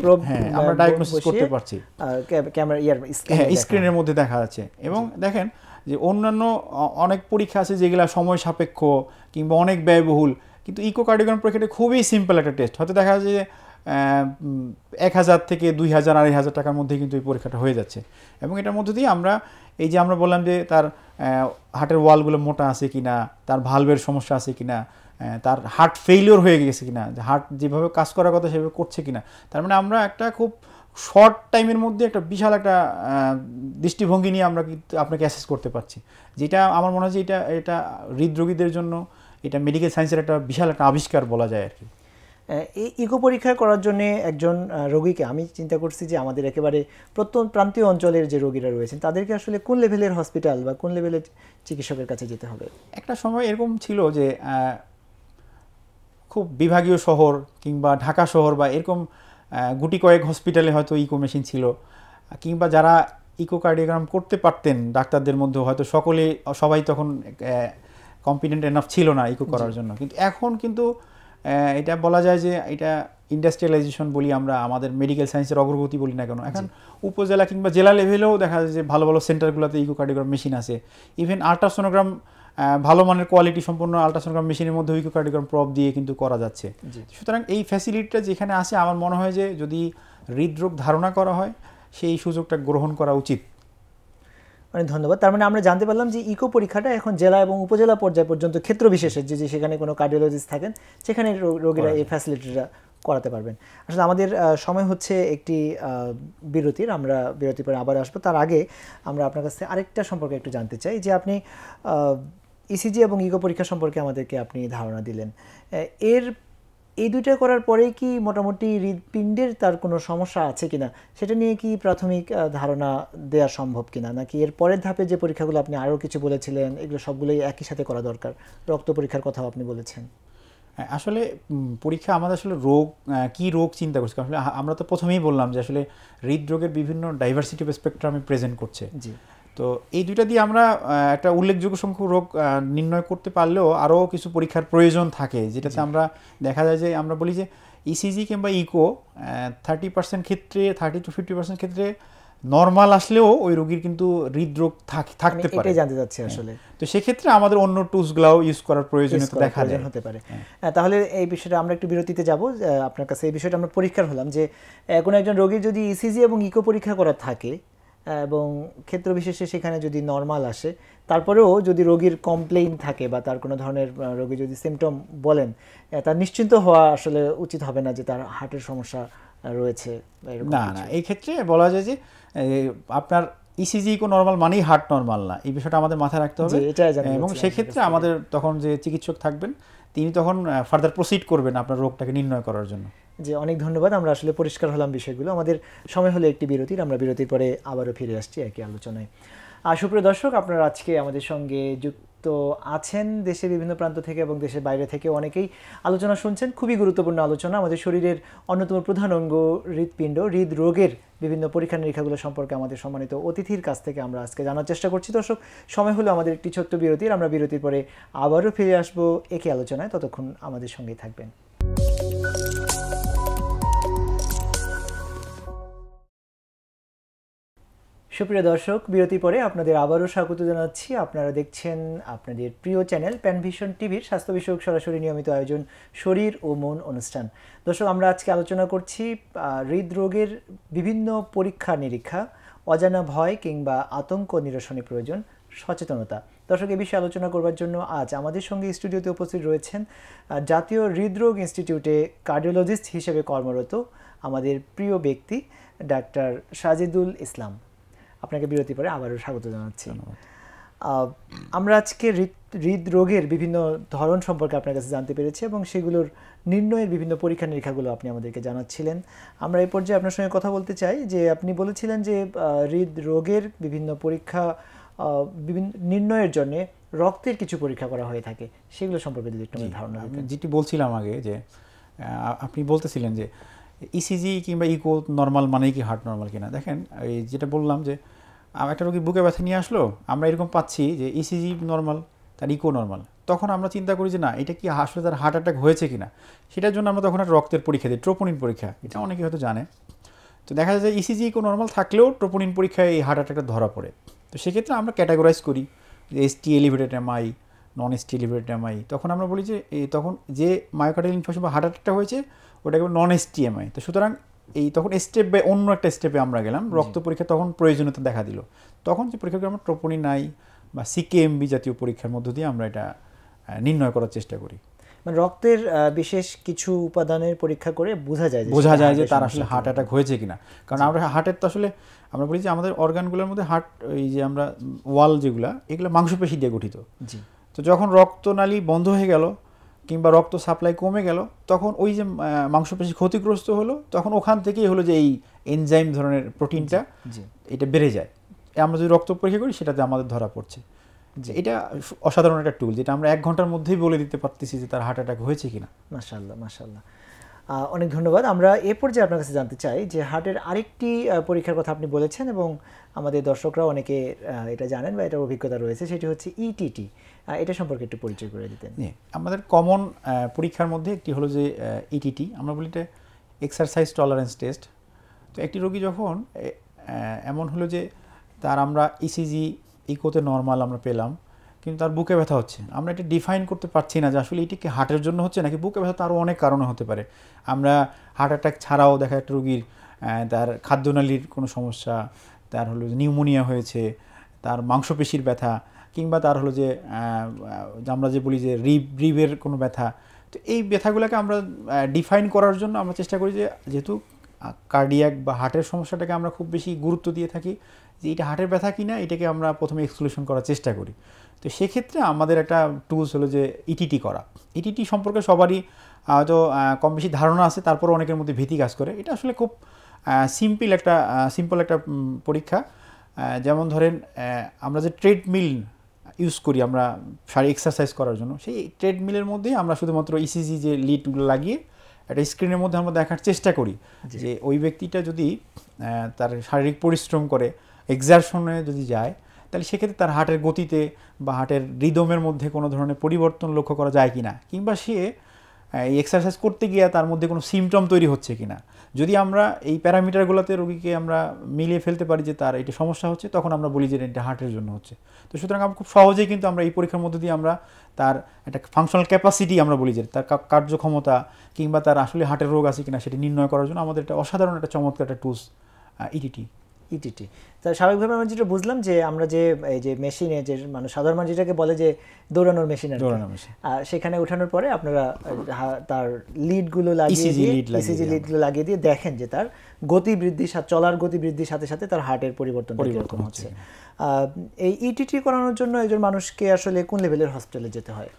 আমরা ডায়াগনোসিস করতে পারছি, স্ক্রিনের মধ্যে দেখা যাচ্ছে। এবং দেখেন যে অন্যান্য অনেক পরীক্ষা আছে যেগুলো সময় সাপেক্ষ কিংবা অনেক ব্যয়বহুল, কিন্তু ইকোকার্ডিওগ্রাম পরীক্ষাটা খুবই সিম্পল একটা টেস্ট। হয়তো দেখা যায় যে 1000 থেকে 2000, 2500 টাকার মধ্যে কিন্তু এই পরীক্ষাটা হয়ে যাচ্ছে। এবং এটার মধ্যে দিয়ে আমরা এই যে আমরা বললাম যে তার হার্টের ওয়ালগুলো মোটা আছে কিনা, তার ভালভের সমস্যা আছে কিনা, তার হার্ট ফেইলিওর হয়ে গেছে কিনা, হার্ট যেভাবে কাজ করার কথা সেভাবে করছে কিনা, তার মানে আমরা একটা খুব শর্ট টাইমের মধ্যে একটা বিশাল একটা দৃষ্টিভঙ্গি নিয়ে আমরা কিন্তু আপনাকে অ্যাসেস করতে পারছি, যেটা আমার মনে হয় যে এটা হৃদরোগীদের জন্য এটা মেডিকেল সায়েন্সের একটা বিশাল একটা আবিষ্কার বলা যায় আর কি। এই ইকো পরীক্ষা করার জন্য একজন রোগীকে, আমি চিন্তা করছি যে আমাদের একেবারে প্রত্যন্ত প্রান্তীয় অঞ্চলের যে রোগীরা রয়েছেন তাদেরকে আসলে কোন লেভেলের হসপিটাল বা কোন লেভেলের চিকিৎসকের কাছে যেতে হবে? একটা সময় এরকম ছিল যে খুব বিভাগীয় শহর কিংবা ঢাকা শহর বা এরকম গুটি কয়েক হসপিটালে হয়তো ইকো মেশিন ছিল, কিংবা যারা ইকোকার্ডিওগ্রাম করতে পারতেন ডাক্তারদের মধ্যে হয়তো সবাই তখন কম্পিটেন্ট এনাফ ছিল না ইকো করার জন্য। কিন্তু এখন কিন্তু এটা বলা যায় যে এটা ইন্ডাস্ট্রিয়ালাইজেশন বলি আমরা, আমাদের মেডিকেল সায়েন্সের অগ্রগতি বলি না কেন, এখন উপজেলা কিংবা জেলা লেভেলেও দেখা যায় যে ভালো ভালো সেন্টারগুলোতে ইকোকার্ডিওগ্রাম মেশিন আছে। ইভেন আলট্রাসোনোগ্রাম, ভালো মানের কোয়ালিটি সম্পন্ন আলট্রাসোনোগ্রাম মেশিনের মধ্যে ইকোকার্ডিওগ্রাম প্রব দিয়ে কিন্তু করা যাচ্ছে। সুতরাং এই ফ্যাসিলিটিটা যেখানে আছে আমার মনে হয় যে যদি হৃদরোগ ধারণা করা হয় সেই সুযোগটা গ্রহণ করা উচিত। অনেক ধন্যবাদ। তার মানে আমরা জানতে পারলাম যে ইকো পরীক্ষাটা এখন জেলা এবং উপজেলা পর্যায় পর্যন্ত ক্ষেত্র বিশেষে যে সেখানে কোনো কার্ডিওলজিস্ট থাকেন সেখানে রোগীরা এই ফ্যাসিলিটিটা করাতে পারবেন। আসলে আমাদের সময় হচ্ছে একটি বিরতির, আমরা বিরতির পরে আবার আসবো। তার আগে আমরা আপনার কাছে আরেকটা সম্পর্কে একটু জানতে চাই যে আপনি ইসিজি এবং ইকো পরীক্ষা সম্পর্কে আমাদেরকে আপনি ধারণা দিলেন, এই দুইটা করার পরেই কি মোটামুটি হৃদপিণ্ডের তার কোনো সমস্যা আছে কিনা সেটা নিয়ে কি প্রাথমিক ধারণা দেওয়া সম্ভব কিনা, নাকি এর পরের ধাপে যে পরীক্ষাগুলো আপনি আরও কিছু বলেছিলেন এগুলো সবগুলোই একই সাথে করা দরকার? রক্ত পরীক্ষার কথাও আপনি বলেছেন। আসলে পরীক্ষা আমাদের আসলে কি রোগ চিন্তা করছি, আসলে আমরা তো প্রথমেই বললাম যে আসলে হৃদরোগের বিভিন্ন ডাইভার্সিটি অফ স্পেকট্রামে প্রেজেন্ট করছে। জি, তো এই দুইটা দিয়ে আমরা একটা উল্লেখযোগ্য সংখ্যক রোগ নির্ণয় করতে পারলেও আরও কিছু পরীক্ষার প্রয়োজন থাকে, যেটাতে আমরা দেখা যায় যে আমরা বলি যে ইসিজি কিংবা ইকো 30% ক্ষেত্রে, 30 to 50% ক্ষেত্রে নর্মাল আসলেও ওই রোগীর কিন্তু হৃদরোগ থাকতে পারে। এটাই জানতে চাচ্ছি আসলে। তো সেক্ষেত্রে আমাদের অন্য টুলসগুলোও ইউজ করার প্রয়োজনীয়তা দেখা যায় হতে পারে। তাহলে এই বিষয়টা আমরা একটু বিরতিতে যাব। আপনার কাছে এই বিষয়টা আমরা পরীক্ষার হলাম যে কোনো একজন রোগীর যদি ইসিজি এবং ইকো পরীক্ষা করা থাকে এবং ক্ষেত্র বিশেষে সেখানে যদি নর্মাল আসে, তারপরেও যদি রোগীর কমপ্লেইন থাকে বা তার কোনো ধরনের রোগী যদি সিমটম বলেন, তার নিশ্চিন্ত হওয়া আসলে উচিত হবে না যে তার হার্টের সমস্যা রয়েছে। না, এই ক্ষেত্রে বলা যায় যে আপনার ইসিজি ইকো নর্মাল মানেই হার্ট নর্মাল না, এই বিষয়টা আমাদের মাথায় রাখতে হবে। এবং সেক্ষেত্রে আমাদের তখন যে চিকিৎসক থাকবেন তিনি তখন ফার্দার প্রসিড করবেন আপনার রোগটাকে নির্ণয় করার জন্য। জি, অনেক ধন্যবাদ। আমরা আসলে পরিষ্কার হলাম বিষয়গুলো। আমাদের সময় হলো একটি বিরতির, আমরা বিরতির পরে আবারও ফিরে আসছি একই আলোচনায়। সুপ্রিয় দর্শক, আপনারা আজকে আমাদের সঙ্গে যুক্ত আছেন দেশের বিভিন্ন প্রান্ত থেকে এবং দেশের বাইরে থেকে অনেকেই আলোচনা শুনছেন। খুবই গুরুত্বপূর্ণ আলোচনা। আমাদের শরীরের অন্যতম প্রধান অঙ্গ হৃদপিণ্ড, হৃদরোগের বিভিন্ন পরীক্ষা নিরীক্ষাগুলো সম্পর্কে আমাদের সম্মানিত অতিথির কাছ থেকে আমরা আজকে জানার চেষ্টা করছি। দর্শক, সময় হলো আমাদের একটি ছোট্ট বিরতির, আমরা বিরতির পরে আবারও ফিরে আসবো একই আলোচনায়। ততক্ষণ আমাদের সঙ্গেই থাকবেন। সুপ্রিয় দর্শক, বিরতির পরে আপনাদের আবারও স্বাগত জানাচ্ছি। আপনারা দেখছেন আপনাদের প্রিয় চ্যানেল প্যানভিশন টিভির স্বাস্থ্য বিষয়ক সরাসরি নিয়মিত আয়োজন শরীর ও মন অনুষ্ঠান। দর্শক, আমরা আজকে আলোচনা করছি হৃদরোগের বিভিন্ন পরীক্ষা নিরীক্ষা, অজানা ভয় কিংবা আতঙ্ক নিরসনে প্রয়োজন সচেতনতা। দর্শক, এ বিষয়ে আলোচনা করবার জন্য আজ আমাদের সঙ্গে স্টুডিওতে উপস্থিত রয়েছেন জাতীয় হৃদরোগ ইনস্টিটিউটে কার্ডিওলজিস্ট হিসেবে কর্মরত আমাদের প্রিয় ব্যক্তি ডাক্তার সাজিদুল ইসলাম। আপনাকে বিরতি পরে আবারও স্বাগত জানাচ্ছি। আমরা আজকে হৃদরোগের বিভিন্ন ধরন সম্পর্কে আপনার কাছে জানতে পেরেছি এবং সেগুলোর নির্ণয়ের বিভিন্ন পরীক্ষা নিরীক্ষাগুলো আপনি আমাদেরকে জানাচ্ছিলেন। আমরা এই পর্যায়ে আপনার সঙ্গে কথা বলতে চাই যে আপনি বলেছিলেন যে হৃদরোগের বিভিন্ন পরীক্ষা বিভিন্ন নির্ণয়ের জন্য রক্তের কিছু পরীক্ষা করা হয়ে থাকে, সেগুলো সম্পর্কে যদি একটু ধারণা দিতেন। যেটি বলছিলাম আগে যে আপনি বলতেছিলেন যে ইসিজি কিংবা ইকো নর্মাল মানেই কি হার্ট নর্মাল কিনা। দেখেন, এই যেটা বললাম যে একটা রোগী বুকে ব্যথা নিয়ে আসলো, আমরা এরকম পাচ্ছি যে ইসিজি নর্মাল, তার ইকো নর্মাল, তখন আমরা চিন্তা করি যে না, এটা কি আসলে তার হার্ট অ্যাটাক হয়েছে কিনা। সেটার জন্য আমরা তখন একটা রক্তের পরীক্ষা দিই, ট্রোপোনিন পরীক্ষা। এটা অনেকে হয়তো জানে। তো দেখা যায় যে ইসিজি ইকো নর্মাল থাকলেও ট্রোপোনিন পরীক্ষায় এই হার্ট অ্যাটাকটা ধরা পড়ে। তো সেক্ষেত্রে আমরা ক্যাটাগরাইজ করি যে ST elevated MI, non ST elevated MI. তখন আমরা বলি যে তখন যে মায়োকার্ডিয়াল ইনফার্কশন বা হার্ট অ্যাটাকটা হয়েছে ওটাকে নন এসটি এমআই। তো সুতরাং তখন স্টেপ বাই অন্য একটা স্টেপে আমরা গেলাম, রক্ত পরীক্ষা তখন প্রয়োজনীয়তা দেখা দিল। তখন যে পরীক্ষাগুলো আমরা ট্রোপোনিন আই বা সিকেএমবি জাতীয় পরীক্ষার মধ্য দিয়ে আমরা এটা নির্ণয় করার চেষ্টা করি। মানে রক্তের বিশেষ কিছু উপাদানের পরীক্ষা করে বোঝা যায় যে তার আসলে হার্ট অ্যাটাক হয়েছে কিনা। কারণ আমরা হার্টের তো আসলে আমরা বলি যে আমাদের অর্গানগুলোর মধ্যে হার্ট, এই যে আমরা ওয়াল যেগুলো, এগুলো মাংসপেশি দিয়ে গঠিত। তো যখন রক্তনালী বন্ধ হয়ে গেল কিংবা রক্ত সাপ্লাই কমে গেল, তখন ওই যে মাংসপেশি ক্ষতিগ্রস্ত হলো, তখন ওখান থেকেই হলো যে এই এনজাইম ধরনের প্রোটিনটা এটা বেড়ে যায়। আমরা যদি রক্ত পরীক্ষা করি সেটাতে আমাদের ধরা পড়ছে। এটা অসাধারণ একটা টুল, যেটা আমরা 1 ঘন্টার মধ্যেই বলে দিতে পারতেছি যে তার হার্ট অ্যাটাক হয়েছে কিনা। মাশাআল্লাহ, মাশাআল্লাহ, অনেক ধন্যবাদ। আমরা এ পর্যায়ে আপনার কাছে জানতে চাই যে হার্টের আরেকটি পরীক্ষার কথা আপনি বলেছেন এবং আমাদের দর্শকরা অনেকে এটা জানেন বা এটার অভিজ্ঞতা রয়েছে, সেটি হচ্ছে ইটিটি। এটা সম্পর্কে একটু পরিচয় করে দিতেন। আমাদের কমন পরীক্ষার মধ্যে একটি হলো যে ইটিটি, আমরা বলি এটা এক্সারসাইজ টলারেন্স টেস্ট। তো একটি রোগী যখন এমন হলো যে তার আমরা ইসিজি ইকোতে নর্মাল আমরা পেলাম, কিন্তু তার বুকে ব্যথা হচ্ছে, আমরা এটা ডিফাইন করতে পারছি না যে আসলে এটি কি হার্টের জন্য হচ্ছে নাকি বুকে ব্যথা। তারও অনেক কারণে হতে পারে। আমরা হার্ট অ্যাটাক ছাড়াও দেখা একটা রোগীর তার খাদ্যনালীর কোনো সমস্যা, তার হলো নিউমোনিয়া হয়েছে, তার মাংসপেশির ব্যথা, কিংবা তার হলো যে আমরা যে বলি যে রিবের কোনো ব্যথা। তো এই ব্যথাগুলোকে আমরা ডিফাইন করার জন্য আমরা চেষ্টা করি যে যেহেতু কার্ডিয়াক বা হার্টের সমস্যাটাকে আমরা খুব বেশি গুরুত্ব দিয়ে থাকি যে এটা হার্টের ব্যথা কিনা, এটাকে আমরা প্রথমে এক্সক্লুশন করার চেষ্টা করি। তো সেক্ষেত্রে আমাদের একটা টুলস হলো যে ইটিটি করা। ইটিটি সম্পর্কে সবারই হয়তো কম বেশি ধারণা আছে, তারপর অনেকের মধ্যে ভীতি কাজ করে। এটা আসলে খুব সিম্পল একটা পরীক্ষা। যেমন ধরেন আমরা যে ট্রেডমিল ইউজ করি আমরা শারীরিক এক্সারসাইজ করার জন্য, সেই ট্রেডমিলের মধ্যেই আমরা শুধুমাত্র ইসিজি যে লিডগুলো লাগিয়ে একটা স্ক্রিনের মধ্যে আমরা দেখার চেষ্টা করি যে ওই ব্যক্তিটা যদি তার শারীরিক পরিশ্রম করে, এক্সারশনে যদি যায়, তাহলে সেক্ষেত্রে তার হার্টের গতিতে বা হার্টের রিদমের মধ্যে কোনো ধরনের পরিবর্তন লক্ষ্য করা যায় কিনা, কিংবা সে এই এক্সারসাইজ করতে গিয়ে তার মধ্যে কোনো সিমটম তৈরি হচ্ছে কিনা। যদি আমরা এই প্যারামিটারগুলোতে রোগীকে আমরা মিলিয়ে ফেলতে পারি যে তার এটা সমস্যা হচ্ছে, তখন আমরা বলি যে এটা হার্টের জন্য হচ্ছে। তো সুতরাং আমরা খুব সহজেই কিন্তু আমরা এই পরীক্ষার মধ্যে দিয়ে আমরা তার একটা ফাংশনাল ক্যাপাসিটি আমরা বলি যে তার কার্যক্ষমতা কিংবা তার আসলে হার্টের রোগ আছে কিনা সেটি নির্ণয় করার জন্য আমাদের একটা অসাধারণ একটা চমৎকার একটা টুলস ইটিটি। তা স্বাভাবিকভাবে আমরা যেটা বুঝলাম যে আমরা যে এই যে মেশিনে যে মানুষ সাধারণ মানুষ যেটাকে বলে যে দৌড়ানোর মেশিন, সেখানে ওঠানোর পরে আপনারা তার লিডগুলো ইসিজি লিডগুলো লাগিয়ে দিয়ে দেখেন যে তার গতি বৃদ্ধি, চলার গতি বৃদ্ধির সাথে সাথে তার হার্টের পরিবর্তন হচ্ছে। এই ইটিটি করানোর জন্য একজন মানুষকে আসলে কোন লেভেলের হসপিটালে যেতে হয়?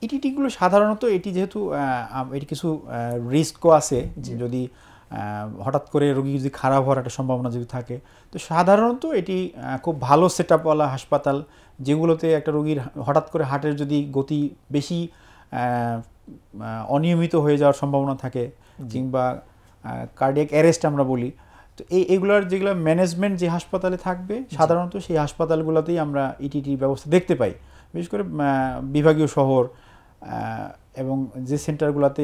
ইটিটিগুলো সাধারণত এটি যেহেতু এটি কিছু রিস্কও আছে, যদি হঠাৎ করে রোগী যদি খারাপ হওয়ার একটা সম্ভাবনা যদি থাকে, তো সাধারণত এটি খুব ভালো সেটআপওয়ালা হাসপাতাল, যেগুলোতে একটা রোগীর হঠাৎ করে হার্টের যদি গতি বেশি অনিয়মিত হয়ে যাওয়ার সম্ভাবনা থাকে কিংবা কার্ডিয়াক অ্যারেস্ট আমরা বলি, তো এইগুলোর যেগুলো ম্যানেজমেন্ট যে হাসপাতালে থাকবে সাধারণত সেই হাসপাতালগুলোতেই আমরা ইটিটি ব্যবস্থা দেখতে পাই। বিশেষ করে বিভাগীয় শহর এবং যে সেন্টারগুলোতে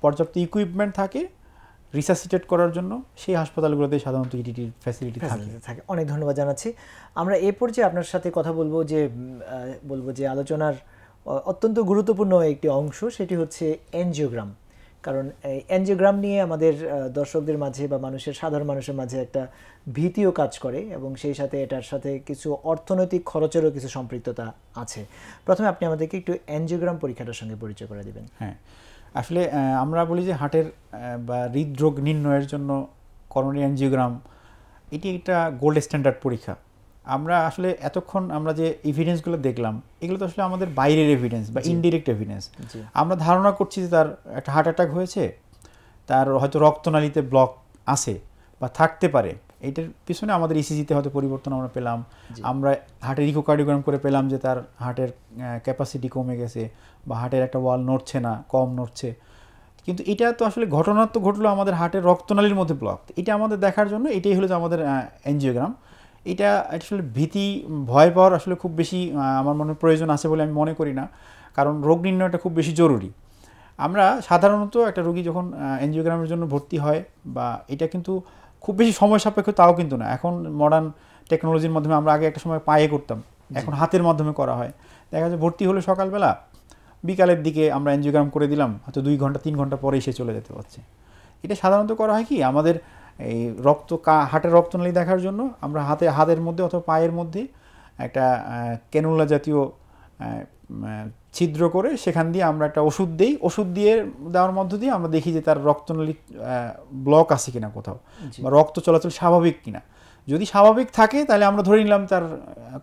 পর্যাপ্ত ইকুইপমেন্ট থাকে রিসাসিটেট করার জন্য সেই হাসপাতালগুলোতে সাধারণত ইটিটির ফ্যাসিলিটি থাকে। অনেক ধন্যবাদ জানাচ্ছি। আমরা এই পর্যায়ে আপনার সাথে কথা বলবো যে আলোচনার অত্যন্ত গুরুত্বপূর্ণ একটি অংশ, সেটি হচ্ছে এনজিওগ্রাম। কারণ এনজিওগ্রাম নিয়ে আমাদের দর্শকদের মাঝে বা সাধারণ মানুষের মাঝে একটা ভীতিও কাজ করে এবং সেই সাথে এটার সাথে কিছু অর্থনৈতিক খরচেরও কিছু সম্পৃক্ততা আছে। প্রথমে আপনি আমাদেরকে একটু এনজিওগ্রাম পরীক্ষাটার সঙ্গে পরিচয় করে দিবেন। হ্যাঁ, আসলে আমরা বলি যে হার্টের বা হৃদরোগ নির্ণয়ের জন্য করোনারি এনজিওগ্রাম এটি একটা গোল্ড স্ট্যান্ডার্ড পরীক্ষা। আমরা আসলে এতক্ষণ আমরা যে এভিডেন্সগুলো দেখলাম, এগুলো তো আসলে আমাদের বাইরের এভিডেন্স বা ইনডিরেক্ট এভিডেন্স। আমরা ধারণা করছি যে তার একটা হার্ট অ্যাটাক হয়েছে, তার হয়তো রক্তনালীতে ব্লক আছে বা থাকতে পারে, এইটার পিছনে আমাদের ইসিজিতে হয়তো পরিবর্তন আমরা পেলাম, আমরা হার্টের ইকোকার্ডিওগ্রাম করে পেলাম যে তার হার্টের ক্যাপাসিটি কমে গেছে বা হার্টের একটা ওয়াল নড়ছে না, কম নড়ছে। কিন্তু এটা তো আসলে ঘটনা তো ঘটলো আমাদের হার্টের রক্তনালীর মধ্যে ব্লক। এটা আমাদের দেখার জন্য এটাই হলো যে আমাদের এনজিওগ্রাম। এটা আসলে ভয় পাওয়ার আসলে খুব বেশি আমার মনে প্রয়োজন আছে বলে আমি মনে করি না, কারণ রোগ নির্ণয়টা খুব বেশি জরুরি। আমরা সাধারণত একটা রোগী যখন এনজিওগ্রামের জন্য ভর্তি হয়, বা এটা কিন্তু খুব বেশি সময় সাপেক্ষ তাও কিন্তু না। এখন মডার্ন টেকনোলজির মাধ্যমে, আমরা আগে একটা সময় পায়ে করতাম, এখন হাতের মাধ্যমে করা হয়। দেখা যায় ভর্তি হলে সকালবেলা, বিকালের দিকে আমরা এনজিওগ্রাম করে দিলাম, হয়তো 2 ঘন্টা 3 ঘন্টা পরে এসে চলে যেতে পারছে। এটা সাধারণত করা হয় কি, আমাদের এই হার্টের রক্তনালী দেখার জন্য আমরা হাতের মধ্যে অথবা পায়ের মধ্যে একটা ক্যানুলা জাতীয় ছিদ্র করে সেখান দিয়ে আমরা একটা ওষুধ দিই। ওষুধ দিয়ে দেওয়ার মধ্য দিয়ে আমরা দেখি যে তার রক্তনালী ব্লক আছে কিনা কোথাও, বা রক্ত চলাচল স্বাভাবিক কিনা। যদি স্বাভাবিক থাকে তাহলে আমরা ধরে নিলাম তার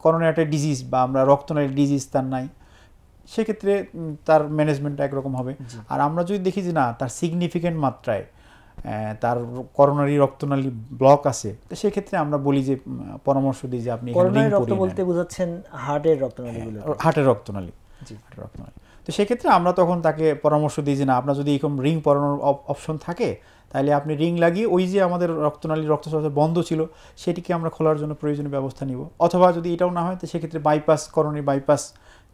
করোনারি আর্টারি ডিজিজ বা আমরা রক্তনালীর ডিজিজ তার নাই, সেক্ষেত্রে তার ম্যানেজমেন্ট একরকম হবে। আর আমরা যদি দেখি যে না, তার সিগনিফিক্যান্ট মাত্রায় তার করোনারি রক্তনালী ব্লক আছে, তো সেক্ষেত্রে আমরা বলি যে পরামর্শ দিই যে আপনি করোনারি রক্ত বলতে বোঝাচ্ছেন হার্টের রক্তনালীগুলো? হার্টের রক্তনালী। তো সেক্ষেত্রে আমরা তখন তাকে পরামর্শ দিই যে না, আপনার যদি এরকম রিং পরানোর অপশন থাকে তাহলে আপনি রিং লাগিয়ে ওই যে আমাদের রক্তনালী রক্ত চলাচল বন্ধ ছিল সেটিকে আমরা খোলার জন্য প্রয়োজনীয় ব্যবস্থা নিব। অথবা যদি এটাও না হয় তো সেক্ষেত্রে করোনারি বাইপাস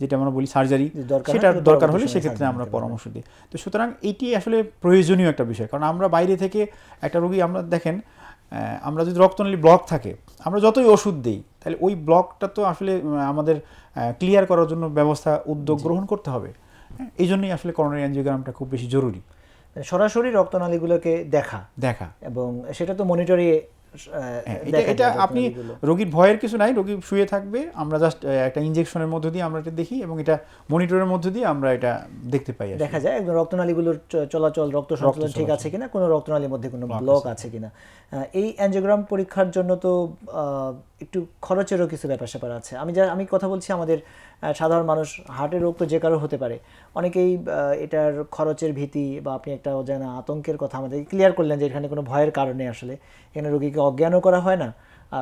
যেটা আমরা বলি সার্জারি, সেটার দরকার হলে সেক্ষেত্রে আমরা পরামর্শ দিই। তো সুতরাং এটি আসলে প্রয়োজনীয় একটা বিষয়, কারণ আমরা বাইরে থেকে একটা রোগী, আমরা দেখেন আমরা যদি রক্তনালী ব্লক থাকে, আমরা যতই ওষুধ দিই, তাহলে ওই ব্লকটা তো আসলে আমাদের ক্লিয়ার করার জন্য উদ্যোগ গ্রহণ করতে হবে। এই জন্যই আসলে করোনারি এনজিওগ্রামটা খুব বেশি জরুরি। সরাসরি রক্তনালীগুলোকে দেখা এবং সেটা তো মনিটরে, এটা আপনি রোগীর ভয়ের কিছু নাই, রোগী শুয়ে থাকবে, আমরা জাস্ট একটা ইনজেকশনের মধ্য দিয়ে আমরা এটা দেখি এবং এটা মনিটরের মধ্য দিয়ে আমরা এটা দেখতে পাই, দেখা যায় একদম রক্তনালীগুলোর চলাচল, রক্ত সঞ্চালন ঠিক আছে কিনা, কোনো রক্তনালীর মধ্যে কোনো ব্লক আছে কিনা। এই অ্যাঞ্জিওগ্রাম পরীক্ষার জন্য তো একটু খরচেরও কিছু ব্যাপার স্যাপার আছে। আমি কথা বলছি আমাদের সাধারণ মানুষ, হার্টের রোগ তো যে কারো হতে পারে, অনেকেই এটার খরচের ভীতি বা আপনি একটা অজানা আতঙ্কের কথা আমাদের ক্লিয়ার করলেন যে এখানে কোনো ভয়ের কারণে আসলে এখানে রোগীকে অজ্ঞানও করা হয় না,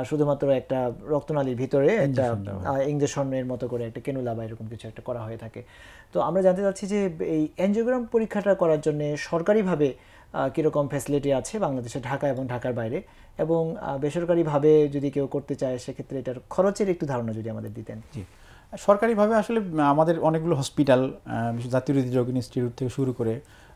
শুধুমাত্র একটা রক্তনালীর ভিতরে একটা ইঞ্জেকশনের মতো করে একটা ক্যানুলা বা এরকম কিছু একটা করা হয়ে থাকে। তো আমরা জানতে চাচ্ছি যে এই অ্যাঞ্জিওগ্রাম পরীক্ষাটা করার জন্য সরকারিভাবে কীরকম ফ্যাসিলিটি আছে বাংলাদেশে, ঢাকা এবং ঢাকার বাইরে, এবং বেসরকারিভাবে যদি কেউ করতে চায় সেক্ষেত্রে এটার খরচের একটু ধারণা যদি আমাদের দিতেন। জি, সরকারিভাবে আসলে আমাদের অনেকগুলো হসপিটাল, জাতীয় হৃদরোগ ইনস্টিটিউট থেকে শুরু করে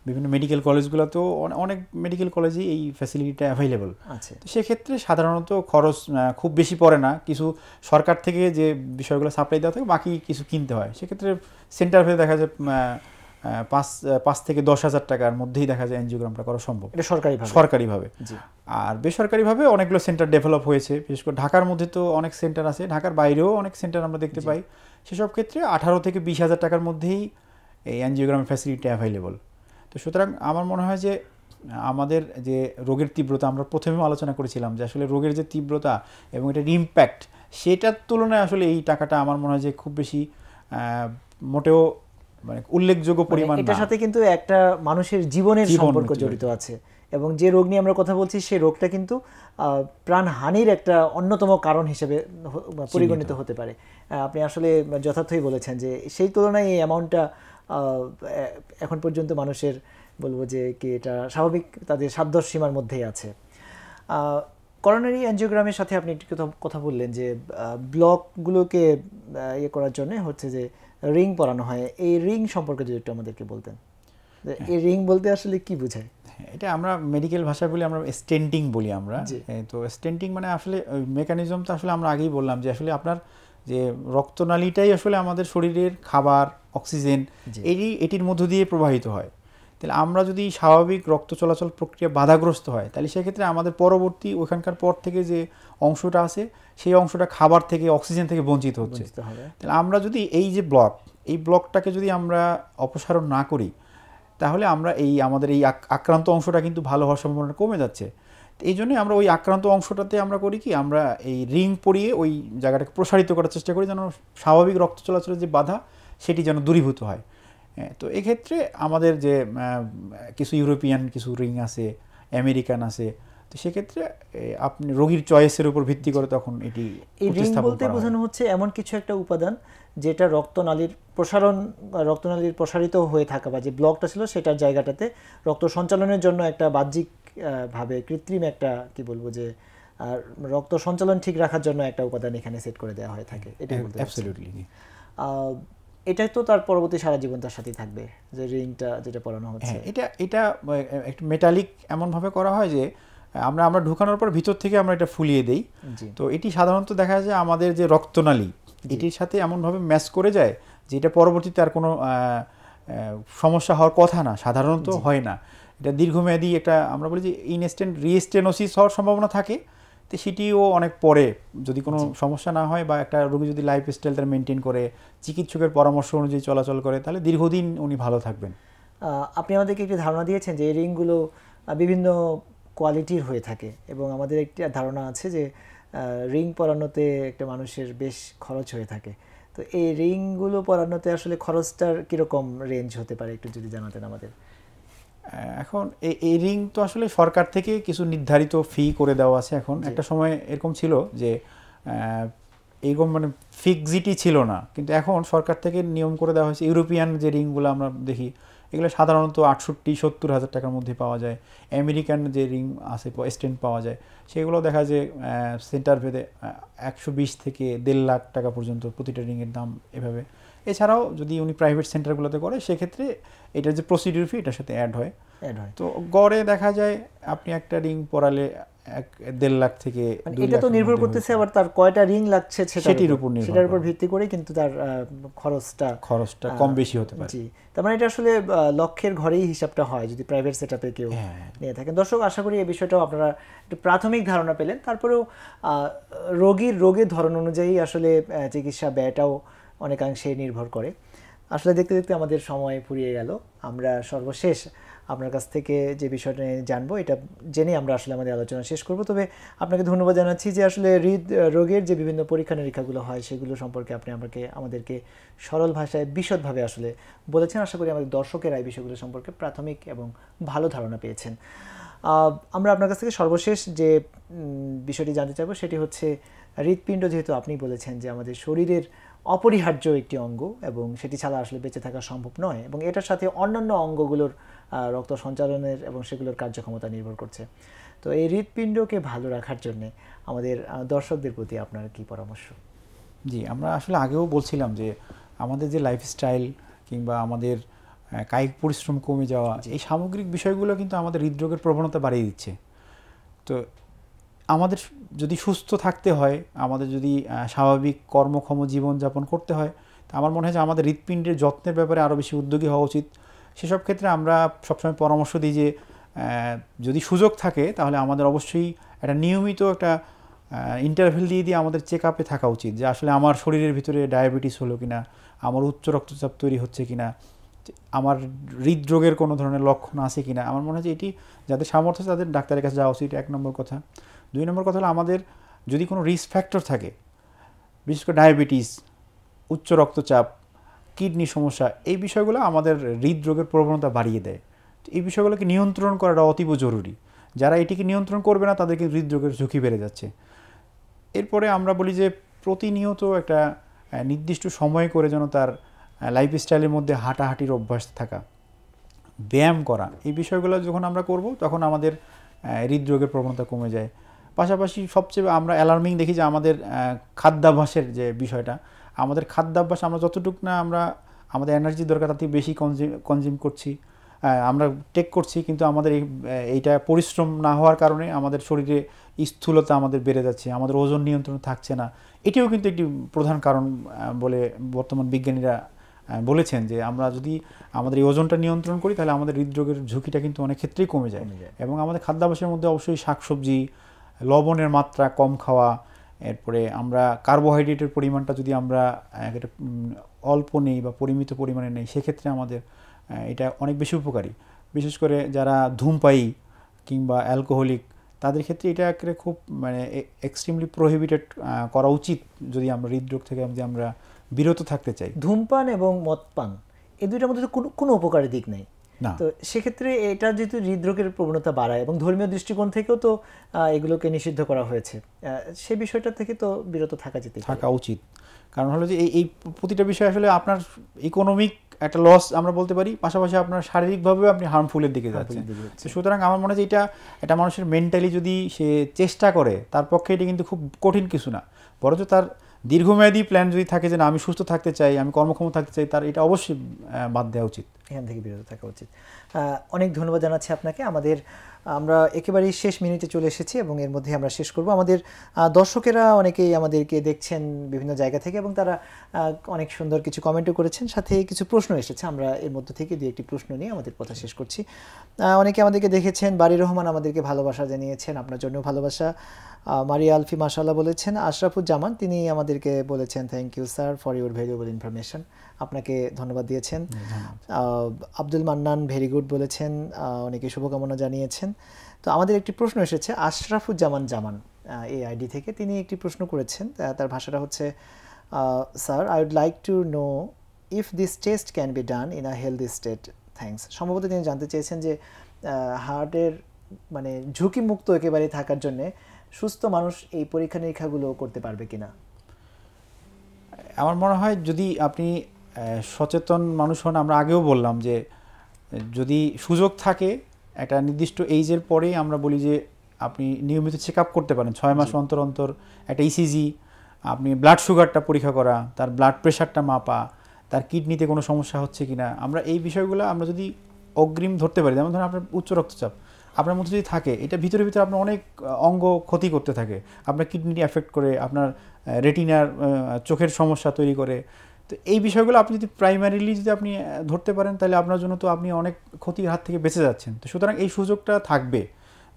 বিভিন্ন মেডিকেল কলেজগুলোতেও অনেক মেডিকেল কলেজেই এই ফ্যাসিলিটিটা অ্যাভেলেবল আছে। তো সেক্ষেত্রে সাধারণত খরচ খুব বেশি পড়ে না। কিছু সরকার থেকে যে বিষয়গুলো সাপ্লাই দেওয়া থাকে, বাকি কিছু কিনতে হয়। সেক্ষেত্রে সেন্টার ভেবে দেখা যায় 5 থেকে 10,000 টাকার মধ্যেই দেখা যায় এনজিওগ্রামটা করা সম্ভব, এটা সরকারিভাবে। আর বেসরকারিভাবে অনেকগুলো সেন্টার ডেভেলপ হয়েছে, বিশেষ করে ঢাকার মধ্যে তো অনেক সেন্টার আছে, ঢাকার বাইরেও অনেক সেন্টার আমরা দেখতে পাই। সেসব ক্ষেত্রে 18 থেকে 20,000 টাকার মধ্যেই এই এনজিওগ্রামের ফ্যাসিলিটি অ্যাভেলেবল। তো সুতরাং আমার মনে হয় যে আমাদের যে রোগের তীব্রতা, আমরা প্রথমেও আলোচনা করেছিলাম যে আসলে রোগের যে তীব্রতা এবং এটার ইম্প্যাক্ট, সেটার তুলনায় আসলে এই টাকাটা আমার মনে হয় যে খুব বেশি মোটেও মানে উল্লেখযোগ্য পরিমাণ না। এটার সাথে কিন্তু একটা মানুষের জীবনের সম্পর্ক জড়িত আছে, এবং যে রোগ নিয়ে আমরা কথা বলছি সেই রোগটা কিন্তু প্রাণহানির একটা অন্যতম কারণ হিসেবে পরিগণিত হতে পারে। আপনি আসলে যথার্থই বলেছেন যে সেই তুলনায় এই অ্যামাউন্টটা এখন পর্যন্ত মানুষের, বলবো যে কি, এটা স্বাভাবিক, তাদের সাধ্য সীমার মধ্যেই আছে। করোনারি অ্যাঞ্জিওগ্রামের সাথে আপনি একটু কথা বললেন যে ব্লকগুলোকে ইয়ে করার জন্য হচ্ছে যে রিং পরানো হয়। এই রিং সম্পর্কে যদি একটু আমাদেরকে বলতেন, এই রিং বলতে আসলে কি বোঝায়? এটা আমরা মেডিকেল ভাষায় বলি, আমরা স্টেন্টিং বলি আমরা। জি। তো স্টেন্টিং মানে আসলে মেকানিজম তো আসলে আমরা আগেই বললাম যে আসলে আপনার যে রক্তনালীটাই আসলে আমাদের শরীরের খাবার, অক্সিজেন জি। এটির মধ্য দিয়ে প্রবাহিত হয়। তাহলে আমরা যদি স্বাভাবিক রক্ত চলাচল প্রক্রিয়া বাধাগ্রস্ত হয়, তাহলে সেক্ষেত্রে আমাদের পরবর্তী ওখানকার পর থেকে যে অংশটা আছে সেই অংশটা খাবার থেকে, অক্সিজেন থেকে বঞ্চিত হচ্ছে। বুঝতে হবে। তাহলে আমরা যদি এই যে এই ব্লকটাকে যদি আমরা অপসারণ না করি, তাহলে আমরা আমাদের এই আক্রান্ত অংশটা কিন্তু ভালো হওয়ার সম্ভাবনা কমে যাচ্ছে। তো এই জন্যই আমরা ওই আক্রান্ত অংশটাতে আমরা করি কি, আমরা এই রিং পরিয়ে ওই জায়গাটাকে প্রসারিত করার চেষ্টা করি, যেন স্বাভাবিক রক্ত চলাচলের যে বাধা সেটি যেন দূরীভূত হয়। তো এক্ষেত্রে আমাদের যে কিছু ইউরোপিয়ান কিছু রিং আছে, আমেরিকান আছে, তো সেক্ষেত্রে আপনি রোগীর চয়েসের উপর ভিত্তি করে তখন এটি এই রিং প্রতিস্থাপন বলতে করা হয়। বোঝানো হচ্ছে এমন কিছু একটা উপাদান যেটা রক্তনালীর প্রসারিত হয়ে থাকা বা যে ব্লকটা ছিল সেটার জায়গাটাতে রক্ত সঞ্চালনের জন্য একটা বাহ্যিক ভাবে কৃত্রিম একটা কি বলবো যে রক্ত সঞ্চালন ঠিক রাখার জন্য একটা উপাদান এখানে সেট করে দেওয়া হয়ে থাকে। এটাই বলতে চাচ্ছি। অ্যাবসলিউটলি। এটাই তো তার পরবর্তী সারা জীবন তার সাথেই থাকবে, যে রিংটা যেটা পরানো হচ্ছে। হ্যাঁ, এটা একটু মেটালিক এমনভাবে করা হয় যে আমরা ঢুকানোর পর ভিতর থেকে আমরা এটা ফুলিয়ে দেই। জি। তো এটি সাধারণত দেখা যায় আমাদের যে রক্তনালী এটির সাথে এমনভাবে ম্যাচ করে যায় যে এটা পরবর্তীতে আর কোনো সমস্যা হওয়ার কথা না, সাধারণত হয় না। এটা দীর্ঘমেয়াদী একটা আমরা বলি যে ইনস্ট্যান্ট রিস্টেনোসিস হওয়ার সম্ভাবনা থাকে। তো সেটিও অনেক পরে যদি কোনো সমস্যা না হয় বা একটা রোগী যদি লাইফস্টাইলটা মেনটেন করে, চিকিৎসকের পরামর্শ অনুযায়ী চলাচল করে, তাহলে দীর্ঘদিন উনি ভালো থাকবেন। আপনি আমাদেরকে একটি ধারণা দিয়েছেন যে এই রিংগুলো বিভিন্ন কোয়ালিটির হয়ে থাকে এবং আমাদের একটি ধারণা আছে যে রিং পরানোতে একটা মানুষের বেশ খরচ হয়ে থাকে। তো এই রিংগুলো পরানোতে আসলে খরচটার কীরকম রেঞ্জ হতে পারে একটু যদি জানাতেন আমাদের। এখন এই রিং তো আসলে সরকার থেকে কিছু নির্ধারিত ফি করে দেওয়া আছে। এখন একটা সময় এরকম ছিল যে এইরকম মানে ফিক্সিটি ছিল না, কিন্তু এখন সরকার থেকে নিয়ম করে দেওয়া হয়েছে। ইউরোপিয়ান যে রিংগুলো আমরা দেখি এগুলো সাধারণত 68-70 হাজার টাকার মধ্যে পাওয়া যায়। আমেরিকান যে রিং আছে স্ট্যান্ড পাওয়া যায়, সেগুলো দেখা যায় সেন্টার ভেদে 120 থেকে 1.5 লাখ টাকা পর্যন্ত প্রতিটা রিংয়ের দাম এভাবে। এছাড়াও যদি উনি প্রাইভেট সেন্টারগুলোতে করে সেক্ষেত্রে এটার যে প্রসিডিউর ফি এটার সাথে অ্যাড হয়। তো গড়ে দেখা যায় আপনি একটা রিং পরালে 1.5 লাখ থেকে 2 লাখ। এটা তো নির্ভর করতেছে আবার তার কয়টা রিং লাগছে সেটার উপর ভিত্তি করে কিন্তু তার খরচটা কম বেশি হতে পারে। জি, তার মানে এটা আসলে লক্ষের ঘরেই হিসাবটা হয় যদি প্রাইভেট সেটআপে কেউ নিয়ে থাকেন। দর্শক, আশা করি এই বিষয়টাও আপনারা একটু প্রাথমিক ধারণা পেলেন। তারপরেও রোগের ধরন অনুযায়ী আসলে চিকিৎসা ব্যয়টাও অনেকাংশে নির্ভর করে। আসলে দেখতে দেখতে আমাদের সময় ফুরিয়ে গেল। আমরা সর্বশেষ আপনার কাছ থেকে যে বিষয়টা জানবো এটা জেনে আমরা আসলে আমাদের আলোচনা শেষ করব। তবে আপনাকে ধন্যবাদ জানাচ্ছি যে আসলে রোগের যে বিভিন্ন পরীক্ষা নিরীক্ষাগুলো হয় সেগুলো সম্পর্কে আপনি আমাদেরকে সরল ভাষায় বিশদভাবে আসলে বলেছেন। আশা করি আমাদের দর্শকেরা এই বিষয়গুলো সম্পর্কে প্রাথমিক এবং ভালো ধারণা পেয়েছেন। আমরা আপনার কাছ থেকে সর্বশেষ যে বিষয়টি জানতে চাইবো সেটি হচ্ছে হৃৎপিণ্ড, যেহেতু আপনি বলেছেন যে আমাদের শরীরের অপরিহার্য একটি অঙ্গ এবং সেটি ছাড়া আসলে বেঁচে থাকা সম্ভব নয় এবং এটার সাথে অন্যান্য অঙ্গগুলোর রক্ত সঞ্চালনের এবং সেগুলোর কার্যক্ষমতা নির্ভর করছে। তো এই হৃৎপিণ্ডকে ভালো রাখার জন্য আমাদের দর্শকদের প্রতি আপনার কি পরামর্শ? জি, আমরা আসলে আগেও বলছিলাম যে আমাদের যে লাইফস্টাইল কিংবা আমাদের কায়িক পরিশ্রম কমে যাওয়া, এই সামগ্রিক বিষয়গুলো কিন্তু আমাদের হৃদরোগের প্রবণতা বাড়িয়ে দিচ্ছে। তো আমাদের যদি সুস্থ থাকতে হয়, আমাদের যদি স্বাভাবিক কর্মক্ষম জীবনযাপন করতে হয়, তা আমার মনে হয় যে আমাদের হৃৎপিণ্ডের যত্নের ব্যাপারে আরও বেশি উদ্যোগী হওয়া উচিত। সেসব ক্ষেত্রে আমরা সবসময় পরামর্শ দিই যে যদি সুযোগ থাকে তাহলে আমাদের অবশ্যই একটা নিয়মিত একটা ইন্টারভেল দিয়ে আমাদের চেক আপে থাকা উচিত যে আসলে আমার শরীরের ভিতরে ডায়াবেটিস হলো কিনা, আমার উচ্চ রক্তচাপ তৈরি হচ্ছে কিনা, আমার হৃদরোগের কোনো ধরনের লক্ষণ আছে কিনা। আমার মনে হয় যে এটি যাদের সামর্থ্য তাদের ডাক্তারের কাছে যাওয়া উচিত, 1 নম্বর কথা। 2 নম্বর কথা হলো আমাদের যদি কোনো রিস্ক ফ্যাক্টর থাকে, বিশেষ করে ডায়াবেটিস, উচ্চ রক্তচাপ, কিডনি সমস্যা, এই বিষয়গুলো আমাদের হৃদরোগের প্রবণতা বাড়িয়ে দেয়। এই বিষয়গুলোকে নিয়ন্ত্রণ করাটা অতীব জরুরি। যারা এটিকে নিয়ন্ত্রণ করবে না তাদেরকে হৃদরোগের ঝুঁকি বেড়ে যাচ্ছে। এরপরে আমরা বলি যে প্রতিনিয়ত একটা নির্দিষ্ট সময় করে যেন তার লাইফস্টাইলের মধ্যে হাঁটাহাঁটির অভ্যাস থাকা, ব্যায়াম করা, এই বিষয়গুলো যখন আমরা করব তখন আমাদের হৃদরোগের প্রবণতা কমে যায়। পাশাপাশি সবচেয়ে আমরা অ্যালার্মিং দেখি যে আমাদের খাদ্যাভ্যাসের যে বিষয়টা, আমাদের খাদ্যাভ্যাস আমরা যতটুকু না আমরা আমাদের এনার্জি দরকার তার থেকে বেশি কনজিউম করছি। আমরা টেক করছি, কিন্তু আমাদের এইটা পরিশ্রম না হওয়ার কারণে আমাদের শরীরে স্থূলতা আমাদের বেড়ে যাচ্ছে, আমাদের ওজন নিয়ন্ত্রণ থাকছে না। এটিও কিন্তু একটি প্রধান কারণ বলে বর্তমান বিজ্ঞানীরা বলেছেন, যে আমরা যদি আমাদের এই ওজনটা নিয়ন্ত্রণ করি তাহলে আমাদের হৃদরোগের ঝুঁকিটা কিন্তু অনেক ক্ষেত্রেই কমে যায়। এবং আমাদের খাদ্যাভ্যাসের মধ্যে অবশ্যই শাকসবজি, লবণের মাত্রা কম খাওয়া, এরপরে আমরা কার্বোহাইড্রেটের পরিমাণটা যদি আমরা অল্প নেই বা পরিমিত পরিমাণে নেই, সেক্ষেত্রে আমাদের এটা অনেক বেশি উপকারী। বিশেষ করে যারা ধূমপায়ী কিংবা অ্যালকোহলিক, তাদের ক্ষেত্রে এটা খুব মানে এক্সট্রিমলি প্রোহিবিটেড করা উচিত যদি আমরা হৃদরোগ থেকে যদি আমরা বিরত থাকতে চাই। ধূমপান এবং মদপান এই দুইটার মধ্যে তো কোনো উপকারী দিক নেই, তো সেক্ষেত্রে এটা যেহেতু হৃদরোগের প্রবণতা বাড়ায় এবং ধর্মীয় দৃষ্টিকোণ থেকেও তো এগুলোকে নিষিদ্ধ করা হয়েছে, সে বিষয়টা থেকে তো বিরত থাকা উচিত। কারণ হলো যে এই প্রতিটা বিষয় আসলে আপনার ইকোনমিক একটা লস আমরা বলতে পারি, পাশাপাশি আপনার শারীরিকভাবেও আপনি হার্মফুলের দিকে যাচ্ছেন। সুতরাং আমার মনে হয় যে এটা মানুষের মেন্টালি যদি সে চেষ্টা করে, তার পক্ষে এটা কিন্তু খুব কঠিন কিছু না, বরঞ্চ তার দীর্ঘমেয়াদী প্ল্যান যদি থাকে যে না আমি সুস্থ থাকতে চাই, আমি কর্মক্ষম থাকতে চাই, তার এটা অবশ্যই বাদ দেওয়া উচিত, এখান থেকে বিরত থাকা উচিত। অনেক ধন্যবাদ জানাচ্ছি আপনাকে। আমরা একেবারেই শেষ মিনিটে চলে এসেছি এবং এর মধ্যে আমরা শেষ করব। আমাদের দর্শকেরা অনেকেই আমাদেরকে দেখছেন বিভিন্ন জায়গা থেকে এবং তারা অনেক সুন্দর কিছু কমেন্টও করেছেন, সাথে কিছু প্রশ্ন এসেছে। আমরা এর মধ্যে থেকে দুই একটি প্রশ্ন নিয়ে আমাদের কথা শেষ করছি। অনেকে আমাদেরকে দেখেছেন। বারী রহমান আমাদেরকে ভালোবাসা জানিয়েছেন, আপনার জন্য ভালোবাসা। মারিয়া আলফি মাশাআল্লাহ বলেছেন। আশরাফুজ্জামান তিনি আমাদেরকে বলেছেন thank you sir for your valuable information, আপনাকে ধন্যবাদ দিয়েছেন। আব্দুল মান্নান ভেরি গুড বলেছেন, অনেকে শুভকামনা জানিয়েছেন। তো আমাদের একটি প্রশ্ন এসেছে আশরাফুজ্জামান এই আইডি থেকে, তিনি একটি প্রশ্ন করেছেন, তার ভাষাটা হচ্ছে sir I would like to know if this test can be done in a healthy state, thanks. সম্ভবত তিনি জানতে চেয়েছেন যে হার্টের মানে ঝুঁকিমুক্ত একেবারে থাকার জন্য সুস্থ মানুষ এই পরীক্ষা নিরীক্ষাগুলো করতে পারবে কিনা। আমার মনে হয় যদি আপনি সচেতন মানুষ হন, আমরা আগেও বললাম যে যদি সুযোগ থাকে একটা নির্দিষ্ট এইজের পরেই আমরা বলি যে আপনি নিয়মিত চেক আপ করতে পারেন, 6 মাস অন্তর অন্তর একটা ইসিজি, আপনি ব্লাড সুগারটা পরীক্ষা করা, তার ব্লাড প্রেশারটা মাপা, তার কিডনিতে কোনো সমস্যা হচ্ছে কিনা, আমরা এই বিষয়গুলো আমরা যদি অগ্রিম ধরতে পারি। যেমন ধরুন আপনার উচ্চ রক্তচাপ আপনার মধ্যে যদি থাকে, এটা ভিতরে আপনার অনেক অঙ্গ ক্ষতি করতে থাকে, আপনার কিডনি এফেক্ট করে, আপনার রেটিনার চোখের সমস্যা তৈরি করে। তো এই বিষয়গুলো আপনি যদি প্রাইমারিলি যদি আপনি ধরতে পারেন, তাহলে আপনার জন্য তো আপনি অনেক ক্ষতির হাত থেকে বেঁচে যাচ্ছেন। তো সুতরাং এই সুযোগটা থাকবে,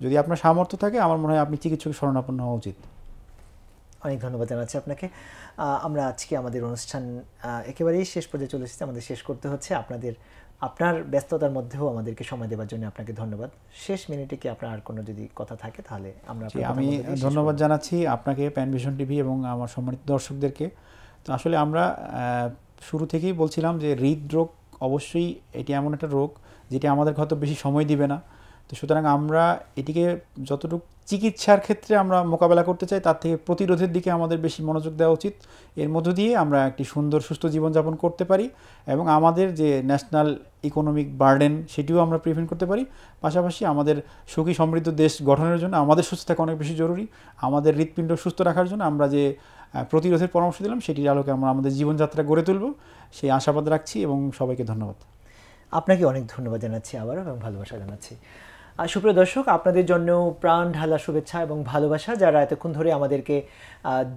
যদি আপনার সামর্থ্য থাকে, আমার মনে হয় আপনি চিকিৎসকের শরণাপন্ন হওয়া উচিত। অনেক ধন্যবাদ জানাচ্ছি আপনাকে। আমরা আজকে আমাদের অনুষ্ঠান একেবারেই শেষ পর্যায়ে চলে এসেছি, আমাদের শেষ করতে হচ্ছে। আপনার ব্যস্ততার মধ্যেও আমাদেরকে সময় দেওয়ার জন্য আপনাকে ধন্যবাদ। শেষ মিনিটে কি আপনার আর কোনো যদি কথা থাকে তাহলে আমি ধন্যবাদ জানাচ্ছি আপনাকে, প্যানভিশন টিভি এবং আমার সম্মানিত দর্শকদেরকে। তো আসলে আমরা শুরু থেকেই বলছিলাম যে হৃদরোগ অবশ্যই এটি এমন একটা রোগ যেটি আমাদের হয়তো বেশি সময় দিবে না। তো সুতরাং আমরা এটিকে যতটুকু চিকিৎসার ক্ষেত্রে আমরা মোকাবেলা করতে চাই, তার থেকে প্রতিরোধের দিকে আমাদের বেশি মনোযোগ দেওয়া উচিত। এর মধ্য দিয়ে আমরা একটি সুন্দর সুস্থ জীবনযাপন করতে পারি এবং আমাদের যে ন্যাশনাল ইকোনমিক বার্ডেন সেটিও আমরা প্রিভেন্ট করতে পারি। পাশাপাশি আমাদের সুখী সমৃদ্ধ দেশ গঠনের জন্য আমাদের সুস্থ থাকা অনেক বেশি জরুরি। আমাদের হৃৎপিণ্ড সুস্থ রাখার জন্য আমরা যে প্রতিরোধের পরামর্শ দিলাম, সেটির আলোকে আমরা আমাদের জীবনযাত্রা গড়ে তুলব, সেই আশাবাদ রাখছি এবং সবাইকে ধন্যবাদ। আপনাকে অনেক ধন্যবাদ জানাচ্ছি আবারও এবং ভালোবাসা জানাচ্ছি। সুপ্রিয় দর্শক, আপনাদের জন্য প্রাণ ঢালা শুভেচ্ছা এবং ভালোবাসা। যারা এতক্ষণ ধরে আমাদেরকে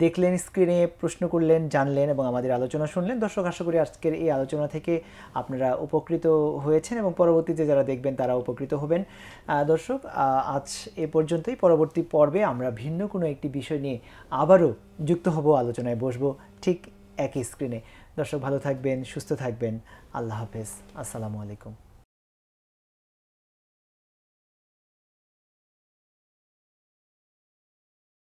দেখলেন, স্ক্রিনে প্রশ্ন করলেন, জানলেন এবং আমাদের আলোচনা শুনলেন, দর্শক আশা করি আজকের এই আলোচনা থেকে আপনারা উপকৃত হয়েছেন এবং পরবর্তীতে যারা দেখবেন তারা উপকৃত হবেন। দর্শক, আজ এ পর্যন্তই। পরবর্তী পর্বে আমরা ভিন্ন কোনো একটি বিষয় নিয়ে আবারও যুক্ত হব, আলোচনায় বসবো ঠিক একই স্ক্রিনে। দর্শক ভালো থাকবেন, সুস্থ থাকবেন। আল্লাহ হাফেজ, আসসালামু আলাইকুম।